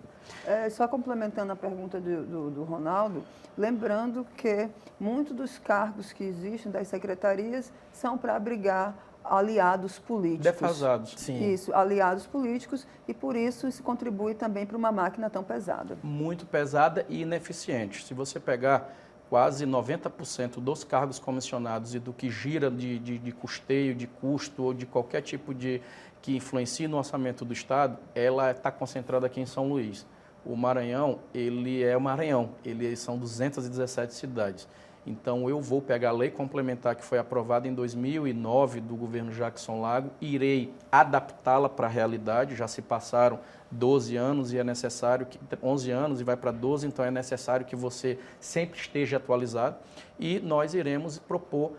Só complementando a pergunta do Ronaldo, lembrando que muitos dos cargos que existem das secretarias são para abrigar aliados políticos. Defasados. Sim. Isso, aliados políticos, e por isso contribui também para uma máquina tão pesada. Muito pesada e ineficiente. Se você pegar quase 90% dos cargos comissionados e do que gira de custeio, de custo ou de qualquer tipo que influencie no orçamento do Estado, ela está concentrada aqui em São Luís. O Maranhão, ele é o Maranhão, são 217 cidades. Então, eu vou pegar a lei complementar que foi aprovada em 2009 do governo Jackson Lago, irei adaptá-la para a realidade, já se passaram 12 anos e é necessário, 11 anos e vai para 12, então é necessário que você sempre esteja atualizado e nós iremos propor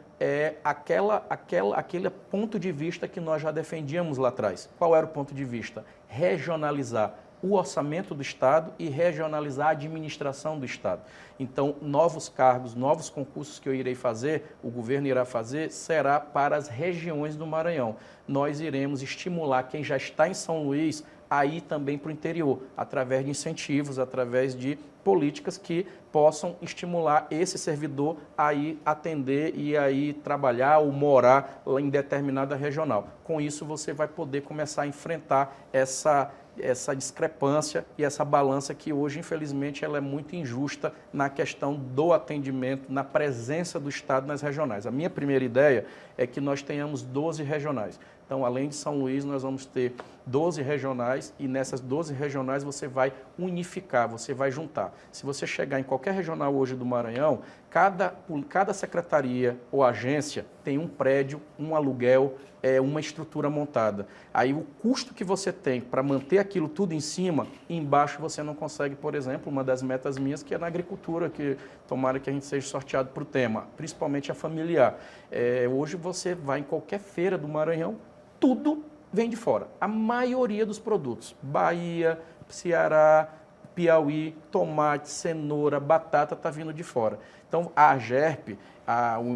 aquele ponto de vista que nós já defendíamos lá atrás. Qual era o ponto de vista? Regionalizar o orçamento do Estado e regionalizar a administração do Estado. Então, novos cargos, novos concursos que eu irei fazer, o governo irá fazer, será para as regiões do Maranhão. Nós iremos estimular quem já está em São Luís a ir também para o interior, através de incentivos, através de políticas que possam estimular esse servidor a ir atender e a ir trabalhar ou morar em determinada regional. Com isso, você vai poder começar a enfrentar essa discrepância e essa balança que hoje, infelizmente, ela é muito injusta na questão do atendimento, na presença do Estado nas regionais. A minha primeira ideia é que nós tenhamos 12 regionais. Então, além de São Luís, nós vamos ter 12 regionais e nessas 12 regionais você vai unificar, você vai juntar. Se você chegar em qualquer regional hoje do Maranhão, cada secretaria ou agência tem um prédio, um aluguel, uma estrutura montada. Aí o custo que você tem para manter aquilo tudo em cima, embaixo você não consegue, por exemplo, uma das metas minhas que é na agricultura, que tomara que a gente seja sorteado para o tema, principalmente a familiar. Hoje você vai em qualquer feira do Maranhão, tudo vem de fora. A maioria dos produtos, Bahia, Ceará, Piauí, tomate, cenoura, batata, está vindo de fora. Então, a AGERP,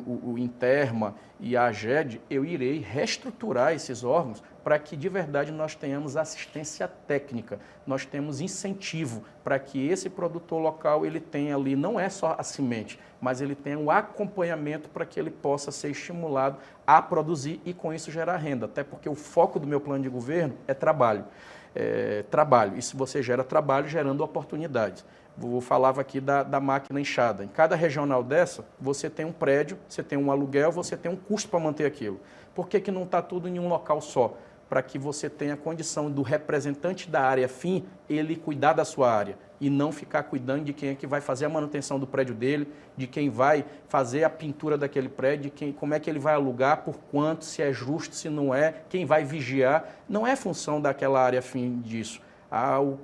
o Interma e a AGED, eu irei reestruturar esses órgãos para que de verdade nós tenhamos assistência técnica, nós temos incentivo para que esse produtor local ele tenha ali, não é só a semente, mas ele tenha um acompanhamento para que ele possa ser estimulado a produzir e com isso gerar renda, até porque o foco do meu plano de governo é trabalho. E se você gera trabalho, gerando oportunidades. Eu falava aqui da máquina enxada. Em cada regional dessa, você tem um prédio, você tem um aluguel, você tem um custo para manter aquilo. Por que não está tudo em um local só? Para que você tenha a condição do representante da área fim, ele cuidar da sua área e não ficar cuidando de quem é que vai fazer a manutenção do prédio dele, de quem vai fazer a pintura daquele prédio, como é que ele vai alugar, por quanto, se é justo, se não é, quem vai vigiar. Não é função daquela área fim disso.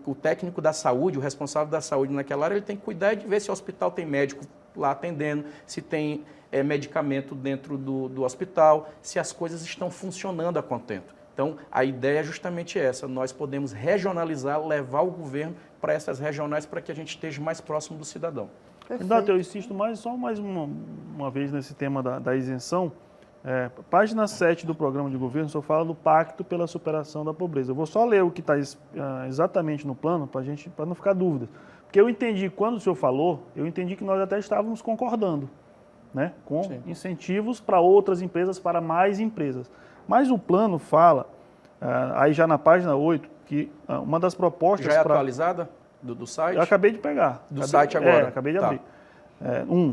O técnico da saúde, o responsável da saúde naquela área, ele tem que cuidar de ver se o hospital tem médico lá atendendo, se tem medicamento dentro do hospital, se as coisas estão funcionando a contento. Então, a ideia é justamente essa, nós podemos regionalizar, levar o governo para essas regionais para que a gente esteja mais próximo do cidadão. Candidato, eu insisto só mais uma vez nesse tema da isenção. Página 7 do programa de governo, o senhor fala do Pacto pela Superação da Pobreza. Eu vou só ler o que está exatamente no plano, para não ficar dúvida. Porque eu entendi, quando o senhor falou, eu entendi que nós até estávamos concordando, né, com Sim. incentivos para outras empresas, para mais empresas. Mas o plano fala, aí já na página 8, que uma das propostas... Já é atualizada do site? Eu acabei de pegar. Site agora? Acabei de abrir.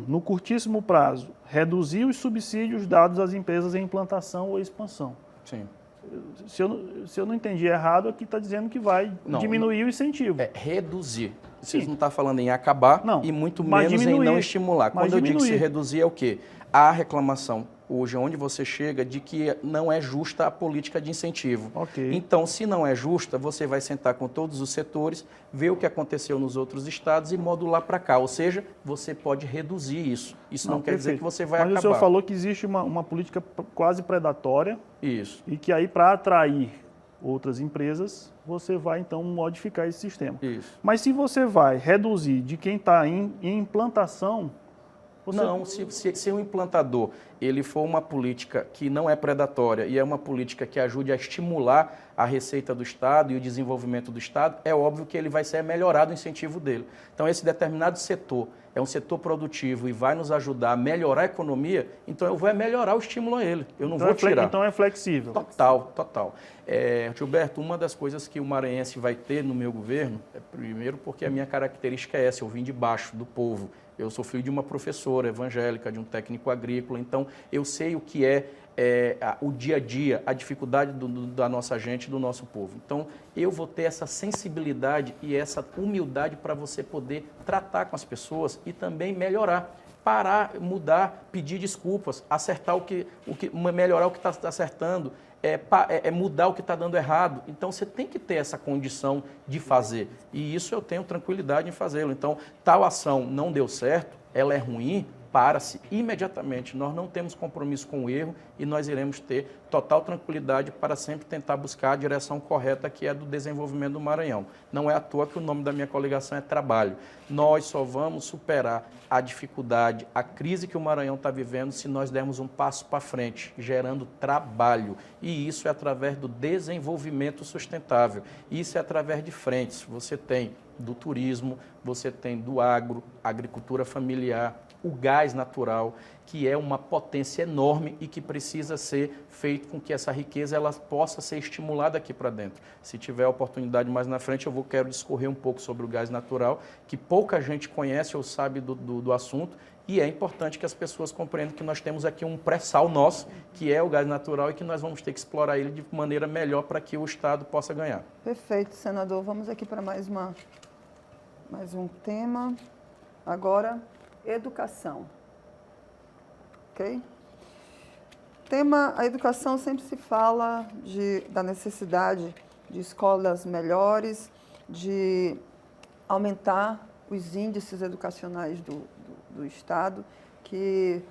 No curtíssimo prazo, reduzir os subsídios dados às empresas em implantação ou expansão. Sim. Se eu não entendi errado, aqui está dizendo que vai diminuir o incentivo. Reduzir. Vocês não estão falando em acabar e muito menos diminuir, em não estimular. Quando eu digo se reduzir é o quê? Há reclamação hoje, onde você chega, de que não é justa a política de incentivo. Okay. Então, se não é justa, você vai sentar com todos os setores, ver o que aconteceu nos outros estados e modular para cá. Ou seja, você pode reduzir isso. Isso não quer dizer que você vai acabar. Mas o senhor falou que existe uma política quase predatória. Isso. E que aí, para atrair outras empresas, você vai, então, modificar esse sistema. Isso. Mas se você vai reduzir de quem está em implantação... Não, se o implantador ele for uma política que não é predatória e é uma política que ajude a estimular a receita do Estado e o desenvolvimento do Estado, é óbvio que ele vai ser melhorado o incentivo dele. Então, esse determinado setor é um setor produtivo e vai nos ajudar a melhorar a economia, então eu vou melhorar o estímulo a ele, eu não vou tirar. Então é flexível. Total. Gilberto, uma das coisas que o maranhense vai ter no meu governo, primeiro porque a minha característica é essa, eu vim de baixo, do povo. Eu sou filho de uma professora evangélica, de um técnico agrícola, então eu sei o que é o dia a dia, a dificuldade da nossa gente, do nosso povo. Então, eu vou ter essa sensibilidade e essa humildade para você poder tratar com as pessoas e também melhorar. Parar, mudar, pedir desculpas, acertar melhorar o que está acertando, mudar o que está dando errado. Então, você tem que ter essa condição de fazer. E isso eu tenho tranquilidade em fazê-lo. Então, tal ação não deu certo, ela é ruim, para-se imediatamente. Nós não temos compromisso com o erro e nós iremos ter total tranquilidade para sempre tentar buscar a direção correta, que é do desenvolvimento do Maranhão. Não é à toa que o nome da minha coligação é Trabalho. Nós só vamos superar a dificuldade, a crise que o Maranhão está vivendo, se nós dermos um passo para frente, gerando trabalho. E isso é através do desenvolvimento sustentável. Isso é através de frentes. Você tem do turismo, você tem do agro, agricultura familiar, o gás natural, que é uma potência enorme e que precisa ser feito com que essa riqueza ela possa ser estimulada aqui para dentro. Se tiver oportunidade mais na frente, quero discorrer um pouco sobre o gás natural, que pouca gente conhece ou sabe do assunto, e é importante que as pessoas compreendam que nós temos aqui um pré-sal nosso, que é o gás natural, e que nós vamos ter que explorar ele de maneira melhor para que o Estado possa ganhar. Perfeito, senador. Vamos aqui para mais um tema. Agora, educação. Ok? A educação sempre se fala da necessidade de escolas melhores, de aumentar os índices educacionais do Estado, que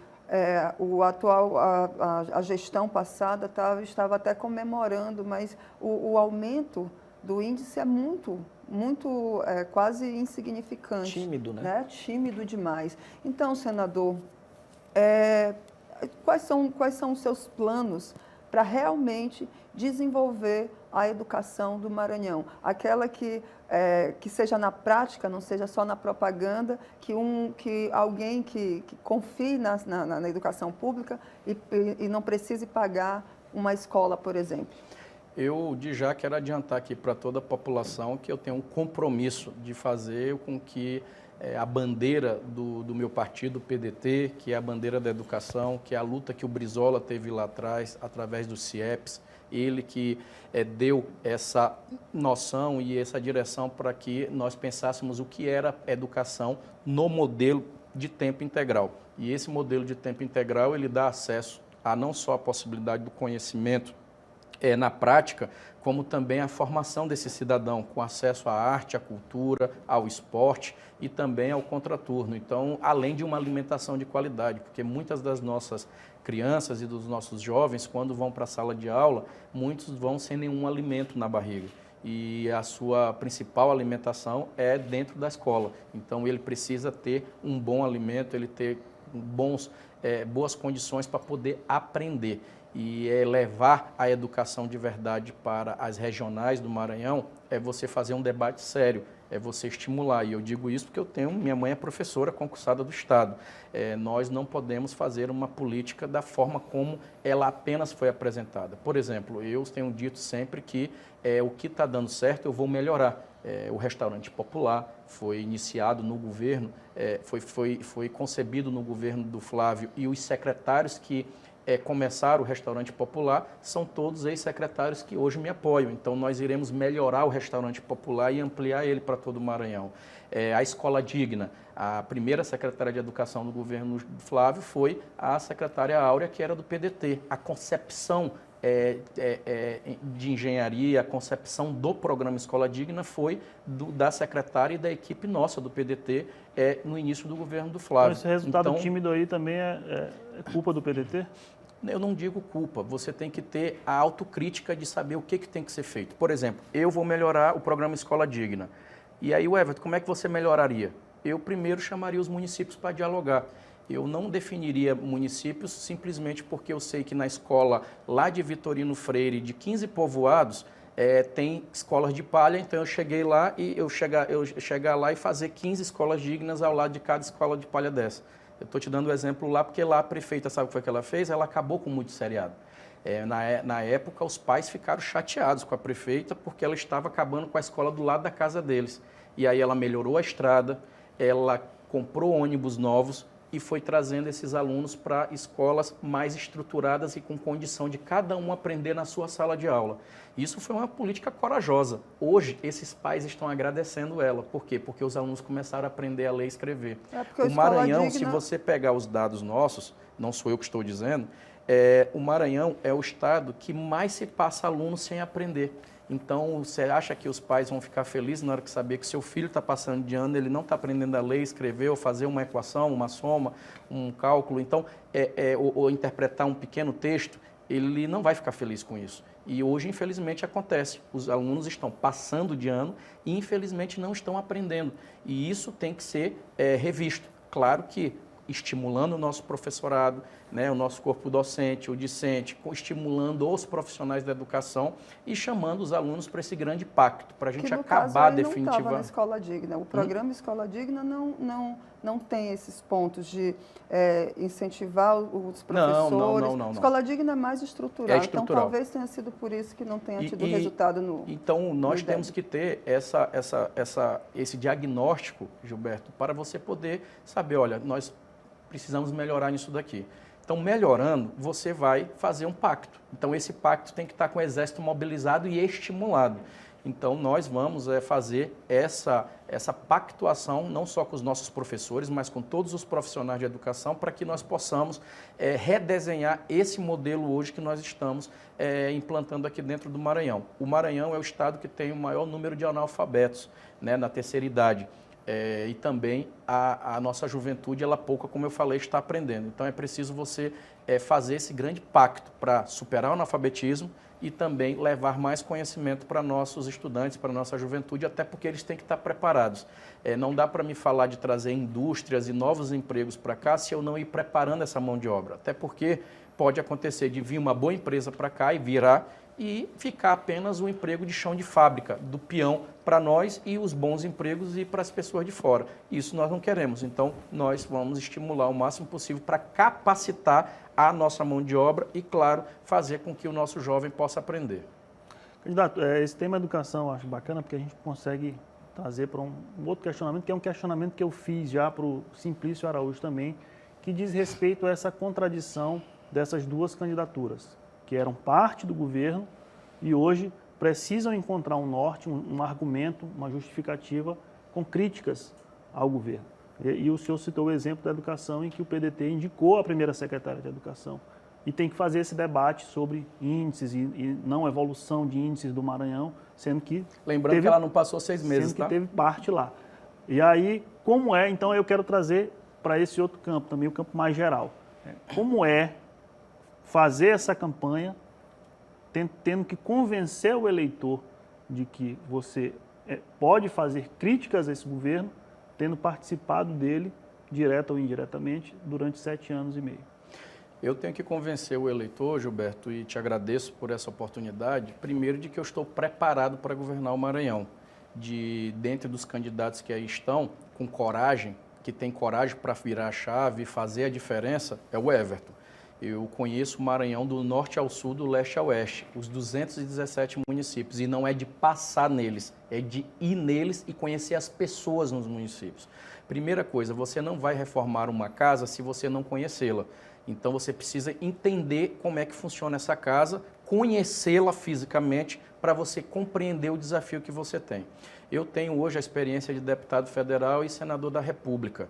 a gestão passada estava até comemorando, mas o aumento do índice é muito quase insignificante. Tímido, né? Tímido demais. Então, senador, quais são os seus planos para realmente desenvolver a educação do Maranhão. Aquela que seja na prática, não seja só na propaganda, que alguém que confie na educação pública e não precise pagar uma escola, por exemplo. Eu, de já, quero adiantar aqui para toda a população que eu tenho um compromisso de fazer com que a bandeira do meu partido, o PDT, que é a bandeira da educação, que é a luta que o Brizola teve lá atrás, através dos CIEPs, ele que deu essa noção e essa direção para que nós pensássemos o que era educação no modelo de tempo integral. E esse modelo de tempo integral, ele dá acesso a não só a possibilidade do conhecimento na prática, como também a formação desse cidadão, com acesso à arte, à cultura, ao esporte e também ao contraturno. Então, além de uma alimentação de qualidade, porque muitas das nossas crianças e dos nossos jovens, quando vão para a sala de aula, muitos vão sem nenhum alimento na barriga. E a sua principal alimentação é dentro da escola. Então, ele precisa ter um bom alimento, ele ter boas condições para poder aprender. E levar a educação de verdade para as regionais do Maranhão é você fazer um debate sério, é você estimular. E eu digo isso porque minha mãe é professora concursada do Estado. Nós não podemos fazer uma política da forma como ela apenas foi apresentada. Por exemplo, eu tenho dito sempre que o que está dando certo eu vou melhorar. O restaurante popular foi iniciado no governo, foi concebido no governo do Flávio, e os secretários que começaram o restaurante popular são todos ex-secretários que hoje me apoiam. Então, nós iremos melhorar o restaurante popular e ampliar ele para todo o Maranhão. A Escola Digna, a primeira secretária de Educação do governo Flávio foi a secretária Áurea, que era do PDT. A concepção de engenharia, a concepção do programa Escola Digna foi da secretária e da equipe nossa do PDT no início do governo do Flávio. Então, esse resultado tímido aí também é culpa do PDT? Eu não digo culpa, você tem que ter a autocrítica de saber o que tem que ser feito. Por exemplo, eu vou melhorar o programa Escola Digna. E aí, Everton, como é que você melhoraria? Eu primeiro chamaria os municípios para dialogar. Eu não definiria municípios simplesmente porque eu sei que na escola lá de Vitorino Freire, de 15 povoados, tem escolas de palha, então eu cheguei lá e eu chegar lá e fazer 15 escolas dignas ao lado de cada escola de palha dessa. Eu estou te dando o exemplo lá, porque lá a prefeita, sabe o que foi que ela fez? Ela acabou com muito seriado. Na época, os pais ficaram chateados com a prefeita porque ela estava acabando com a escola do lado da casa deles. E aí ela melhorou a estrada, ela comprou ônibus novos e foi trazendo esses alunos para escolas mais estruturadas e com condição de cada um aprender na sua sala de aula. Isso foi uma política corajosa. Hoje, esses pais estão agradecendo ela. Por quê? Porque os alunos começaram a aprender a ler e escrever. O Maranhão, se você pegar os dados nossos, não sou eu que estou dizendo, o Maranhão é o estado que mais se passa alunos sem aprender. Então, você acha que os pais vão ficar felizes na hora que saber que seu filho está passando de ano, ele não está aprendendo a ler, escrever, ou fazer uma equação, uma soma, um cálculo, então, ou interpretar um pequeno texto, ele não vai ficar feliz com isso. E hoje, infelizmente, acontece. Os alunos estão passando de ano e, infelizmente, não estão aprendendo. E isso tem que ser revisto. Claro que estimulando o nosso professorado, né, o nosso corpo docente, o discente, estimulando os profissionais da educação e chamando os alunos para esse grande pacto, para a gente acabar definitivamente. Não estava na Escola Digna. O programa Escola Digna não tem esses pontos de incentivar os professores. Não. Escola Digna é mais estrutural. Então, talvez tenha sido por isso que não tenha tido resultado no... Então, nós temos que ter esse diagnóstico, Gilberto, para você poder saber, olha, nós precisamos melhorar nisso daqui. Então, melhorando, você vai fazer um pacto. Então, esse pacto tem que estar com o exército mobilizado e estimulado. Então, nós vamos fazer essa pactuação, não só com os nossos professores, mas com todos os profissionais de educação, para que nós possamos redesenhar esse modelo hoje que nós estamos implantando aqui dentro do Maranhão. O Maranhão é o estado que tem o maior número de analfabetos, né, na terceira idade. E também a nossa juventude, ela pouca, como eu falei, está aprendendo. Então, é preciso você fazer esse grande pacto para superar o analfabetismo e também levar mais conhecimento para nossos estudantes, para a nossa juventude, até porque eles têm que estar preparados. Não dá para me falar de trazer indústrias e novos empregos para cá se eu não ir preparando essa mão de obra. Até porque, pode acontecer de vir uma boa empresa para cá e virar e ficar apenas um emprego de chão de fábrica, do peão para nós e os bons empregos e para as pessoas de fora. Isso nós não queremos. Então, nós vamos estimular o máximo possível para capacitar a nossa mão de obra e, claro, fazer com que o nosso jovem possa aprender. Candidato, esse tema educação eu acho bacana porque a gente consegue trazer para um outro questionamento, que é um questionamento que eu fiz já para o Simplício Araújo também, que diz respeito a essa contradição dessas duas candidaturas, que eram parte do governo e hoje precisam encontrar um norte, um argumento, uma justificativa com críticas ao governo. E o senhor citou o exemplo da educação em que o PDT indicou a primeira secretária de educação e tem que fazer esse debate sobre índices e não evolução de índices do Maranhão, sendo que... Lembrando que ela não passou 6 meses, sendo que teve parte lá. E aí, como é, então eu quero trazer para esse outro campo também, o campo mais geral. Como é fazer essa campanha tendo que convencer o eleitor de que você pode fazer críticas a esse governo, tendo participado dele, direta ou indiretamente, durante 7 anos e meio? Eu tenho que convencer o eleitor, Gilberto, e te agradeço por essa oportunidade, primeiro de que eu estou preparado para governar o Maranhão. Dentre dos candidatos que aí estão, com coragem, que tem coragem para virar a chave e fazer a diferença, é o Everton. Eu conheço o Maranhão do norte ao sul, do leste ao oeste, os 217 municípios, e não é de passar neles, é de ir neles e conhecer as pessoas nos municípios. Primeira coisa, você não vai reformar uma casa se você não conhecê-la. Então você precisa entender como é que funciona essa casa, conhecê-la fisicamente para você compreender o desafio que você tem. Eu tenho hoje a experiência de deputado federal e senador da República.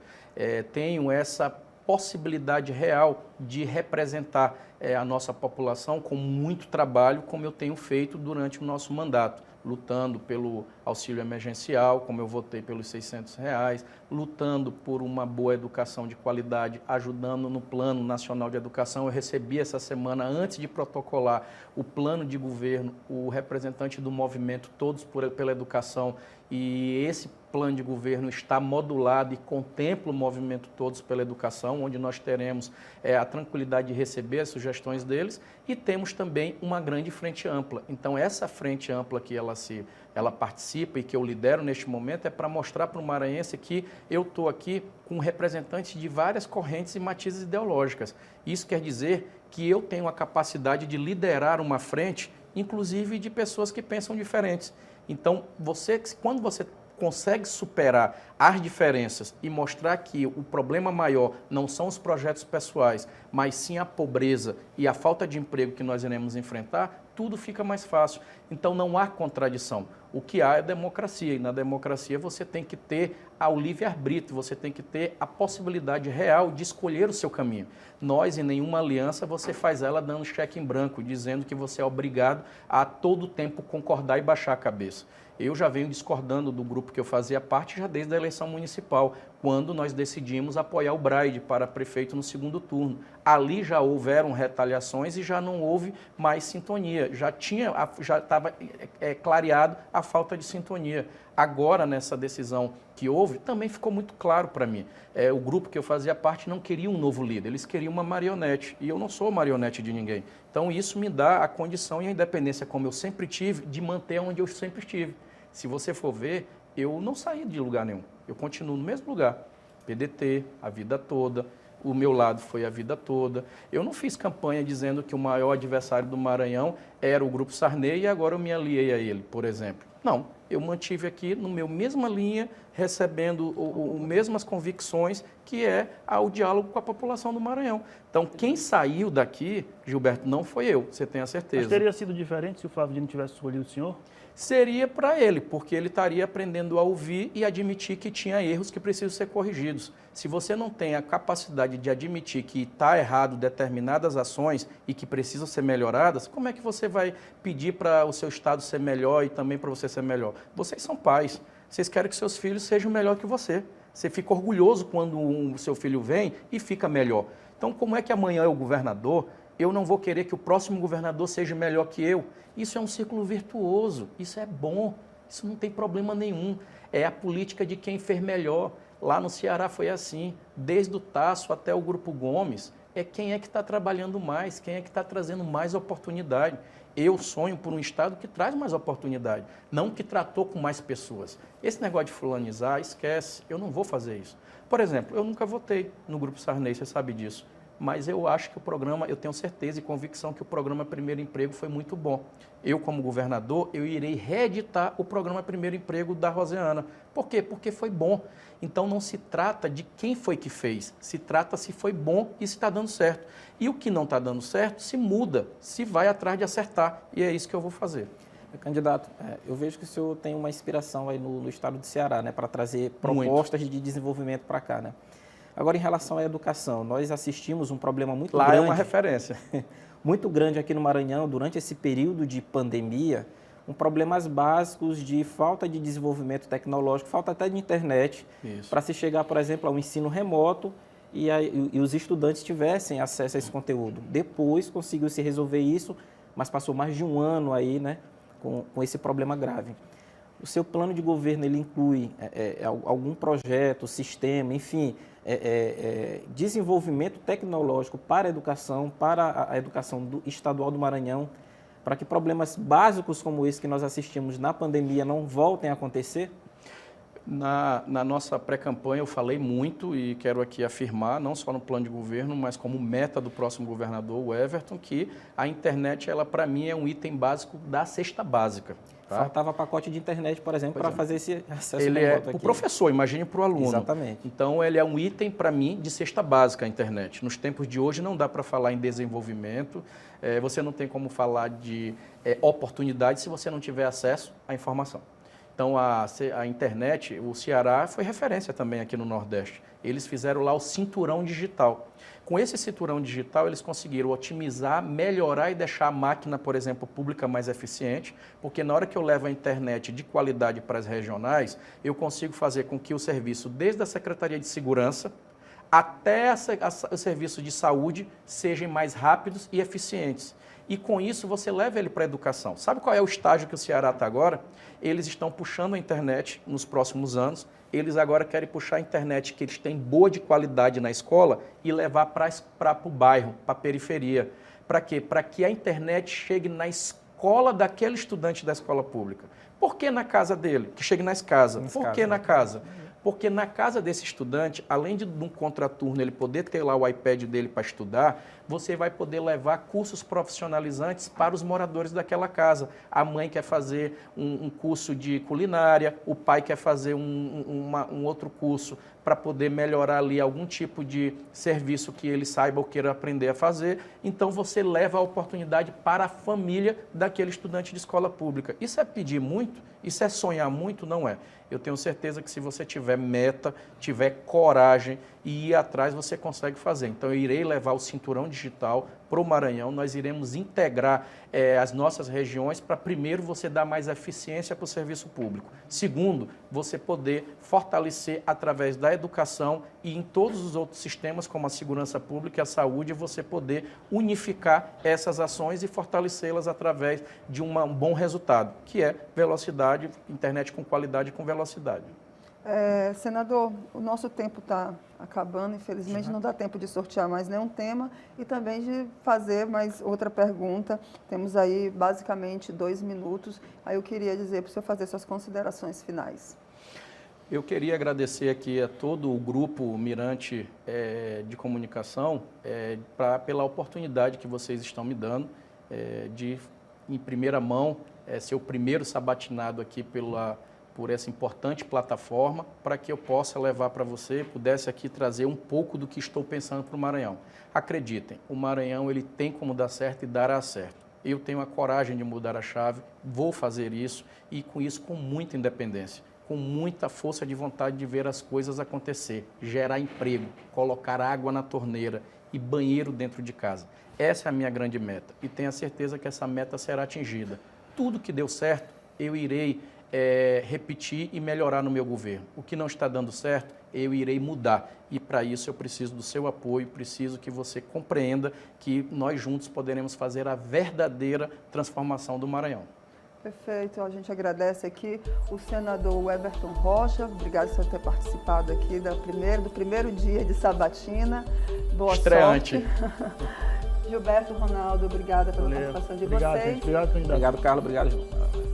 Tenho essa possibilidade real de representar a nossa população com muito trabalho, como eu tenho feito durante o nosso mandato, lutando pelo auxílio emergencial, como eu votei pelos R$600, lutando por uma boa educação de qualidade, ajudando no Plano Nacional de Educação. Eu recebi essa semana, antes de protocolar o plano de governo, o representante do movimento Todos pela Educação, e esse plano de governo está modulado e contempla o movimento Todos pela Educação, onde nós teremos a tranquilidade de receber as sugestões deles, e temos também uma grande frente ampla. Então, essa frente ampla que ela participa e que eu lidero neste momento é para mostrar para o maranhense que eu estou aqui com representantes de várias correntes e matizes ideológicas. Isso quer dizer que eu tenho a capacidade de liderar uma frente, inclusive de pessoas que pensam diferentes. Então, quando você consegue superar as diferenças e mostrar que o problema maior não são os projetos pessoais, mas sim a pobreza e a falta de emprego que nós iremos enfrentar, tudo fica mais fácil. Então não há contradição. O que há é democracia, e na democracia você tem que ter o livre-arbítrio, você tem que ter a possibilidade real de escolher o seu caminho. Nós, em nenhuma aliança, você faz ela dando cheque em branco, dizendo que você é obrigado a todo tempo concordar e baixar a cabeça. Eu já venho discordando do grupo que eu fazia parte já desde a eleição municipal, quando nós decidimos apoiar o Braide para prefeito no segundo turno. Ali já houveram retaliações e já não houve mais sintonia. Já estava clareado a falta de sintonia. Agora, nessa decisão que houve, também ficou muito claro para mim. O grupo que eu fazia parte não queria um novo líder, eles queriam uma marionete. E eu não sou marionete de ninguém. Então, isso me dá a condição e a independência, como eu sempre tive, de manter onde eu sempre estive. Se você for ver, eu não saí de lugar nenhum. Eu continuo no mesmo lugar. PDT, a vida toda. O meu lado foi a vida toda. Eu não fiz campanha dizendo que o maior adversário do Maranhão era o Grupo Sarney e agora eu me aliei a ele, por exemplo. Não, eu mantive aqui no meu mesma linha, recebendo mesmas convicções, que é o diálogo com a população do Maranhão. Então, quem saiu daqui, Gilberto, não foi eu, você tem a certeza. Mas teria sido diferente se o Flávio Dino tivesse escolhido o senhor? Seria para ele, porque ele estaria aprendendo a ouvir e admitir que tinha erros que precisam ser corrigidos. Se você não tem a capacidade de admitir que está errado determinadas ações e que precisam ser melhoradas, como é que você vai pedir para o seu estado ser melhor e também para você ser melhor? Vocês são pais, vocês querem que seus filhos sejam melhor que você. Você fica orgulhoso quando o seu filho vem e fica melhor. Então, como é que amanhã é o governador? Eu não vou querer que o próximo governador seja melhor que eu. Isso é um círculo virtuoso, isso é bom, isso não tem problema nenhum. É a política de quem fez melhor. Lá no Ceará foi assim, desde o Tasso até o Grupo Gomes. é quem é que está trabalhando mais, quem é que está trazendo mais oportunidade. Eu sonho por um Estado que traz mais oportunidade, não que tratou com mais pessoas. Esse negócio de fulanizar, esquece, eu não vou fazer isso. Por exemplo, eu nunca votei no Grupo Sarney, você sabe disso. Mas eu acho que o programa, eu tenho certeza e convicção que o programa Primeiro Emprego foi muito bom. Eu, como governador, eu irei reeditar o programa Primeiro Emprego da Rosiana. Por quê? Porque foi bom. Então não se trata de quem foi que fez, se trata se foi bom e se está dando certo. E o que não está dando certo se muda, se vai atrás de acertar. E é isso que eu vou fazer. Candidato, eu vejo que o senhor tem uma inspiração aí no estado do Ceará, né, para trazer propostas de desenvolvimento para cá, né? Agora, em relação à educação, nós assistimos um problema muito grande. Lá é uma referência. Muito grande aqui no Maranhão, durante esse período de pandemia, problemas básicos de falta de desenvolvimento tecnológico, falta até de internet, para se chegar, por exemplo, ao ensino remoto e os estudantes tivessem acesso a esse conteúdo. Depois conseguiu se resolver isso, mas passou mais de um ano aí, né, com esse problema grave. O seu plano de governo, ele inclui algum projeto, sistema, enfim, desenvolvimento tecnológico para a educação estadual do Maranhão, para que problemas básicos como esse que nós assistimos na pandemia não voltem a acontecer? Na nossa pré-campanha eu falei muito e quero aqui afirmar, não só no plano de governo, mas como meta do próximo governador, o Everton, que a internet, ela para mim é um item básico da cesta básica. Tá? Faltava pacote de internet, por exemplo, para fazer esse acesso ele remoto é aqui. O professor, imagine para o aluno. Exatamente. Então, ele é um item, para mim, de cesta básica, a internet. Nos tempos de hoje, não dá para falar em desenvolvimento, você não tem como falar de oportunidade se você não tiver acesso à informação. Então, a internet, o Ceará foi referência também aqui no Nordeste. Eles fizeram lá o cinturão digital. Com esse cinturão digital, eles conseguiram otimizar, melhorar e deixar a máquina, por exemplo, pública mais eficiente, porque na hora que eu levo a internet de qualidade para as regionais, eu consigo fazer com que o serviço, desde a Secretaria de Segurança até o serviço de saúde, sejam mais rápidos e eficientes. E com isso você leva ele para a educação. Sabe qual é o estágio que o Ceará está agora? Eles estão puxando a internet nos próximos anos. Eles agora querem puxar a internet que eles têm boa de qualidade na escola e levar para o bairro, para a periferia. Para quê? Para que a internet chegue na escola daquele estudante da escola pública. Por que na casa dele? Que chegue nas casas. Por que na casa? Porque na casa desse estudante, além de um contraturno ele poder ter lá o iPad dele para estudar, você vai poder levar cursos profissionalizantes para os moradores daquela casa. A mãe quer fazer um curso de culinária, o pai quer fazer um outro curso para poder melhorar ali algum tipo de serviço que ele saiba ou queira aprender a fazer. Então, você leva a oportunidade para a família daquele estudante de escola pública. Isso é pedir muito? Isso é sonhar muito? Não é. Eu tenho certeza que se você tiver meta, tiver coragem e ir atrás, você consegue fazer. Então, eu irei levar o cinturão digital para o Maranhão, nós iremos integrar as nossas regiões para, primeiro, você dar mais eficiência para o serviço público. Segundo, você poder fortalecer através da educação e em todos os outros sistemas, como a segurança pública e a saúde, você poder unificar essas ações e fortalecê-las através de um bom resultado, que é velocidade, internet com qualidade e com velocidade. Senador, o nosso tempo está acabando, infelizmente não dá tempo de sortear mais nenhum tema e também de fazer mais outra pergunta. Temos aí basicamente 2 minutos, aí eu queria dizer para o senhor fazer suas considerações finais. Eu queria agradecer aqui a todo o grupo Mirante de comunicação pela oportunidade que vocês estão me dando de, em primeira mão, ser o primeiro sabatinado aqui por essa importante plataforma, para que eu possa levar para você, pudesse aqui trazer um pouco do que estou pensando para o Maranhão. Acreditem, o Maranhão ele tem como dar certo e dará certo. Eu tenho a coragem de mudar a chave, vou fazer isso e com isso com muita independência, com muita força de vontade de ver as coisas acontecer, gerar emprego, colocar água na torneira e banheiro dentro de casa. Essa é a minha grande meta e tenho a certeza que essa meta será atingida. Tudo que deu certo, eu irei repetir e melhorar no meu governo. O que não está dando certo, eu irei mudar. E para isso eu preciso do seu apoio, preciso que você compreenda que nós juntos poderemos fazer a verdadeira transformação do Maranhão. Perfeito, a gente agradece aqui o senador Everton Rocha, obrigado por ter participado aqui do primeiro dia de sabatina. Boa Estreante. sorte. Gilberto Ronaldo, obrigada pela participação de Obrigado, vocês. gente. Obrigado, candidato. Obrigado, Carlos. Obrigado, João.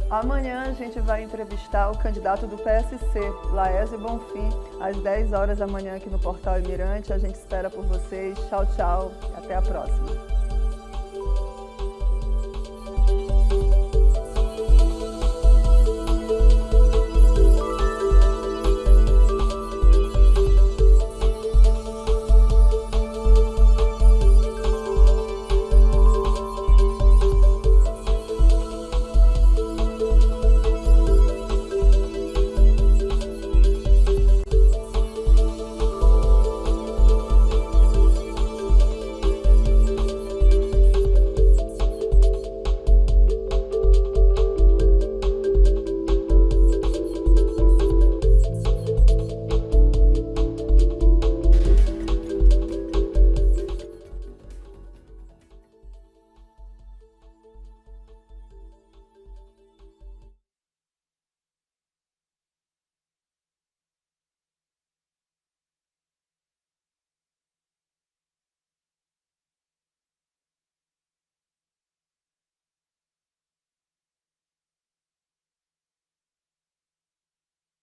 Amanhã a gente vai entrevistar o candidato do PSC, Laésio Bonfim, às 10 horas da manhã aqui no Portal Emirante. A gente espera por vocês. Tchau, tchau. Até a próxima.